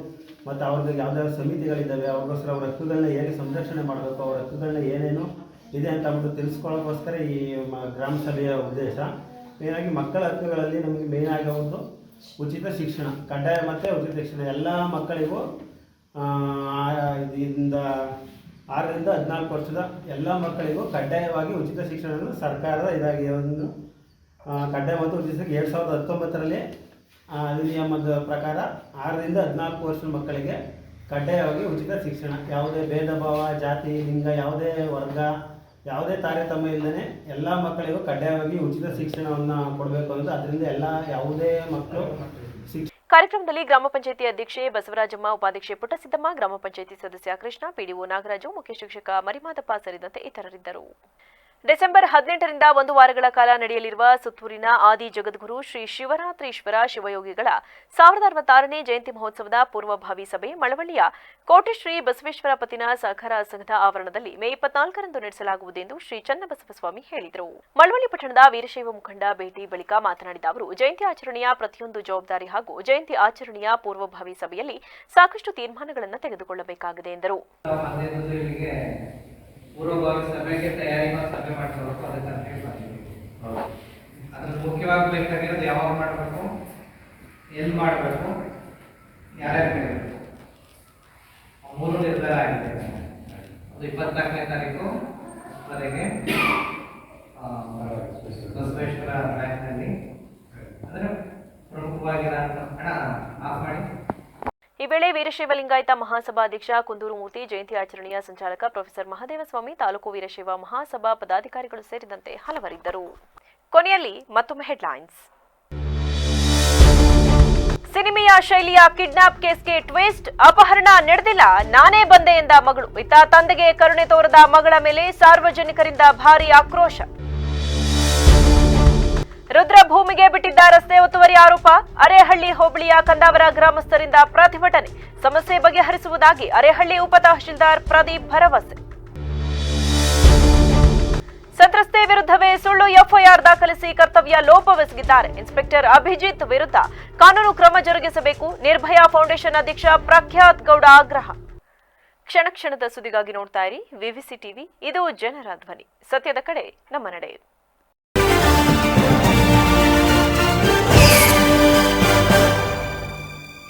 ಮತ್ತು ಅವ್ರಿಗೆ ಯಾವುದಾದ್ರು ಸಮಿತಿಗಳಿದ್ದಾವೆ, ಅವ್ರಿಗೋಸ್ಕರ ಅವ್ರ ಹಕ್ಕುಗಳನ್ನ ಹೇಗೆ ಸಂರಕ್ಷಣೆ ಮಾಡಬೇಕು, ಅವ್ರ ಹಕ್ಕುಗಳನ್ನ ಏನೇನು ಇದೆ ಅಂತ ಅಂದ್ಬಿಟ್ಟು ತಿಳಿಸ್ಕೊಳ್ಳೋಕ್ಕೋಸ್ಕರ ಈ ಗ್ರಾಮ ಸಭೆಯ ಉದ್ದೇಶ. ಮೇನಾಗಿ ಮಕ್ಕಳ ಹಕ್ಕುಗಳಲ್ಲಿ ನಮಗೆ ಮೇಯ್ನಾಗಿ ಅವ್ರದ್ದು ಉಚಿತ ಶಿಕ್ಷಣ, ಕಡ್ಡಾಯ ಮತ್ತು ಉಚಿತ ಶಿಕ್ಷಣ ಎಲ್ಲ ಮಕ್ಕಳಿಗೂ ಇದರಿಂದ 6 ರಿಂದ 14 ವರ್ಷದ ಎಲ್ಲ ಮಕ್ಕಳಿಗೂ ಕಡ್ಡಾಯವಾಗಿ ಉಚಿತ ಶಿಕ್ಷಣವನ್ನು ಸರ್ಕಾರದ ಇದಾಗಿ ಒಂದು ಕಡ್ಡಾಯ ಮತ್ತು ಉಚಿತ 2019ರಲ್ಲಿ ಅಧಿನಿಯಮದ ಪ್ರಕಾರ 6 ರಿಂದ 14 ವರ್ಷದ ಮಕ್ಕಳಿಗೆ ಕಡ್ಡಾಯವಾಗಿ ಉಚಿತ ಶಿಕ್ಷಣ, ಯಾವುದೇ ಭೇದ ಭಾವ, ಜಾತಿ, ಲಿಂಗ, ಯಾವುದೇ ವರ್ಗ, ಯಾವುದೇ ತಾರತಮ್ಯ ಇಲ್ಲದೇ ಎಲ್ಲ ಮಕ್ಕಳಿಗೂ ಕಡ್ಡಾಯವಾಗಿ ಉಚಿತ ಶಿಕ್ಷಣವನ್ನು ಕೊಡಬೇಕು ಅಂತ. ಅದರಿಂದ ಎಲ್ಲ ಯಾವುದೇ ಮಕ್ಕಳು ಕಾರ್ಯಕ್ರಮದಲ್ಲಿ ಗ್ರಾಮ ಪಂಚಾಯಿತಿ ಅಧ್ಯಕ್ಷೆ ಬಸವರಾಜಮ್ಮ, ಉಪಾಧ್ಯಕ್ಷೆ ಪುಟ್ಟಸಿದ್ದಮ್ಮ, ಗ್ರಾಮ ಪಂಚಾಯಿತಿ ಸದಸ್ಯ ಕೃಷ್ಣ, ಪಿಡಿಒ ನಾಗರಾಜು, ಮುಖ್ಯ ಶಿಕ್ಷಕ ಮರಿಮಾದಪ್ಪ ಸೇರಿದಂತೆ ಇತರರಿದ್ದರು. ಡಿಸೆಂಬರ್ 18ರಿಂದ 1 ವಾರಗಳ ಕಾಲ ನಡೆಯಲಿರುವ ಸುತ್ತೂರಿನ ಆದಿ ಜಗದ್ಗುರು ಶ್ರೀ ಶಿವರಾತ್ರೀಶ್ವರ ಶಿವಯೋಗಿಗಳ 1066ನೇ ಜಯಂತಿ ಮಹೋತ್ಸವದ ಪೂರ್ವಭಾವಿ ಸಭೆ ಮಳವಳ್ಳಿಯ ಕೋಟೆಶ್ರೀ ಬಸವೇಶ್ವರ ಪತ್ತಿನ ಸಹಕಾರ ಸಂಘದ ಆವರಣದಲ್ಲಿ ಮೇ 24ರಂದು ನಡೆಸಲಾಗುವುದು ಎಂದು ಶ್ರೀ ಚನ್ನಬಸವಸ್ವಾಮಿ ಹೇಳಿದರು. ಮಳವಳ್ಳಿ ಪಟ್ಟಣದ ವೀರಶೈವ ಮುಖಂಡ ಭೇಟಿ ಬಳಿಕ ಮಾತನಾಡಿದ ಅವರು, ಜಯಂತಿ ಆಚರಣೆಯ ಪ್ರತಿಯೊಂದು ಜವಾಬ್ದಾರಿ ಹಾಗೂ ಜಯಂತಿ ಆಚರಣೆಯ ಪೂರ್ವಭಾವಿ ಸಭೆಯಲ್ಲಿ ಸಾಕಷ್ಟು ತೀರ್ಮಾನಗಳನ್ನು ತೆಗೆದುಕೊಳ್ಳಬೇಕಾಗಿದೆ ಎಂದರು. ಪೂರ್ವಭಾವಿ ಸಭೆಗೆ ತಯಾರಿ ಮಾಡಿ ಸಭೆ ಮಾಡ್ಕೋಬೇಕು, ಅದಕ್ಕೆ ಅಂತ ಹೇಳಿ ಬಂದಿದ್ದೀವಿ. ಅದ್ರ ಮುಖ್ಯವಾಗಿ ಬೇಕಾಗಿರೋದು ಯಾವಾಗ ಮಾಡಬೇಕು, ಎಲ್ಲಿ ಮಾಡಬೇಕು, ಯಾರ್ಯಾರು ಕೇಳಬೇಕು, 3 ನಿರ್ಧಾರ ಆಗಿದೆ. ಅದು 24ನೇ ತಾರೀಕು ವರೆಗೆ ಬಸವೇಶ್ವರ ಬ್ಯಾಂಕ್ನಲ್ಲಿ, ಅಂದರೆ ಪ್ರಮುಖವಾಗಿರೋ ಹಣ ಆಫ್ ಮಾಡಿ. ಈ ವೇಳೆ ವೀರಶೈವ ಲಿಂಗಾಯತ ಮಹಾಸಭಾ ಅಧ್ಯಕ್ಷ ಕುಂದೂರು ಮೂರ್ತಿ, ಜಯಂತಿ ಆಚರಣೆಯ ಸಂಚಾಲಕ ಪ್ರೊಫೆಸರ್ ಮಹದೇವಸ್ವಾಮಿ, ತಾಲೂಕು ವೀರಶೈವ ಮಹಾಸಭಾ ಪದಾಧಿಕಾರಿಗಳು ಸೇರಿದಂತೆ ಹಲವರಿದ್ದರು. ಕೊನೆಯಲ್ಲಿ ಮತ್ತೊಮ್ಮೆ ಹೆಡ್ಲೈನ್ಸ್. ಸಿನಿಮೆಯ ಶೈಲಿಯ ಕಿಡ್ನಾಪ್ ಕೇಸ್ಗೆ ಟ್ವಿಸ್ಟ್, ಅಪಹರಣ ನಡೆದಿಲ್ಲ, ನಾನೇ ಬಂದೆ ಎಂದ ಮಗಳು. ಇತ್ತ ತಂದೆಗೆ ಕರುಣೆ ತೋರದ ಮಗಳ ಮೇಲೆ ಸಾರ್ವಜನಿಕರಿಂದ ಭಾರೀ ಆಕ್ರೋಶ. ರುದ್ರಭೂಮಿಗೆ ಬಿಟ್ಟಿದ್ದ ರಸ್ತೆ ಒತ್ತುವರಿ ಆರೋಪ, ಅರೇಹಳ್ಳಿ ಹೋಬಳಿಯ ಕಂದಾವರ ಗ್ರಾಮಸ್ಥರಿಂದ ಪ್ರತಿಭಟನೆ, ಸಮಸ್ಯೆ ಬಗೆಹರಿಸುವುದಾಗಿ ಅರೇಹಳ್ಳಿ ಉಪ ತಹಶೀಲ್ದಾರ್ ಪ್ರದೀಪ್ ಭರವಸೆ. ಸಂತ್ರಸ್ತೆ ವಿರುದ್ಧವೇ ಸುಳ್ಳು ಎಫ್ಐಆರ್ ದಾಖಲಿಸಿ ಕರ್ತವ್ಯ ಲೋಪವೆಸಗಿದ್ದಾರೆ, ಇನ್ಸ್ಪೆಕ್ಟರ್ ಅಭಿಜಿತ್ ವಿರುದ್ಧ ಕಾನೂನು ಕ್ರಮ ಜರುಗಿಸಬೇಕು, ನಿರ್ಭಯ ಫೌಂಡೇಶನ್ ಅಧ್ಯಕ್ಷ ಪ್ರಖ್ಯಾತ್ ಗೌಡ ಆಗ್ರಹ. ಕ್ಷಣ ಕ್ಷಣದ ಸುದ್ದಿಗಾಗಿ ನೋಡ್ತಾ ಇರಿ ವಿವಿಸಿ ಟಿವಿ, ಇದು ಜನರ ಧ್ವನಿ, ಸತ್ಯದ ಕಡೆ ನಮ್ಮ ನಡೆ.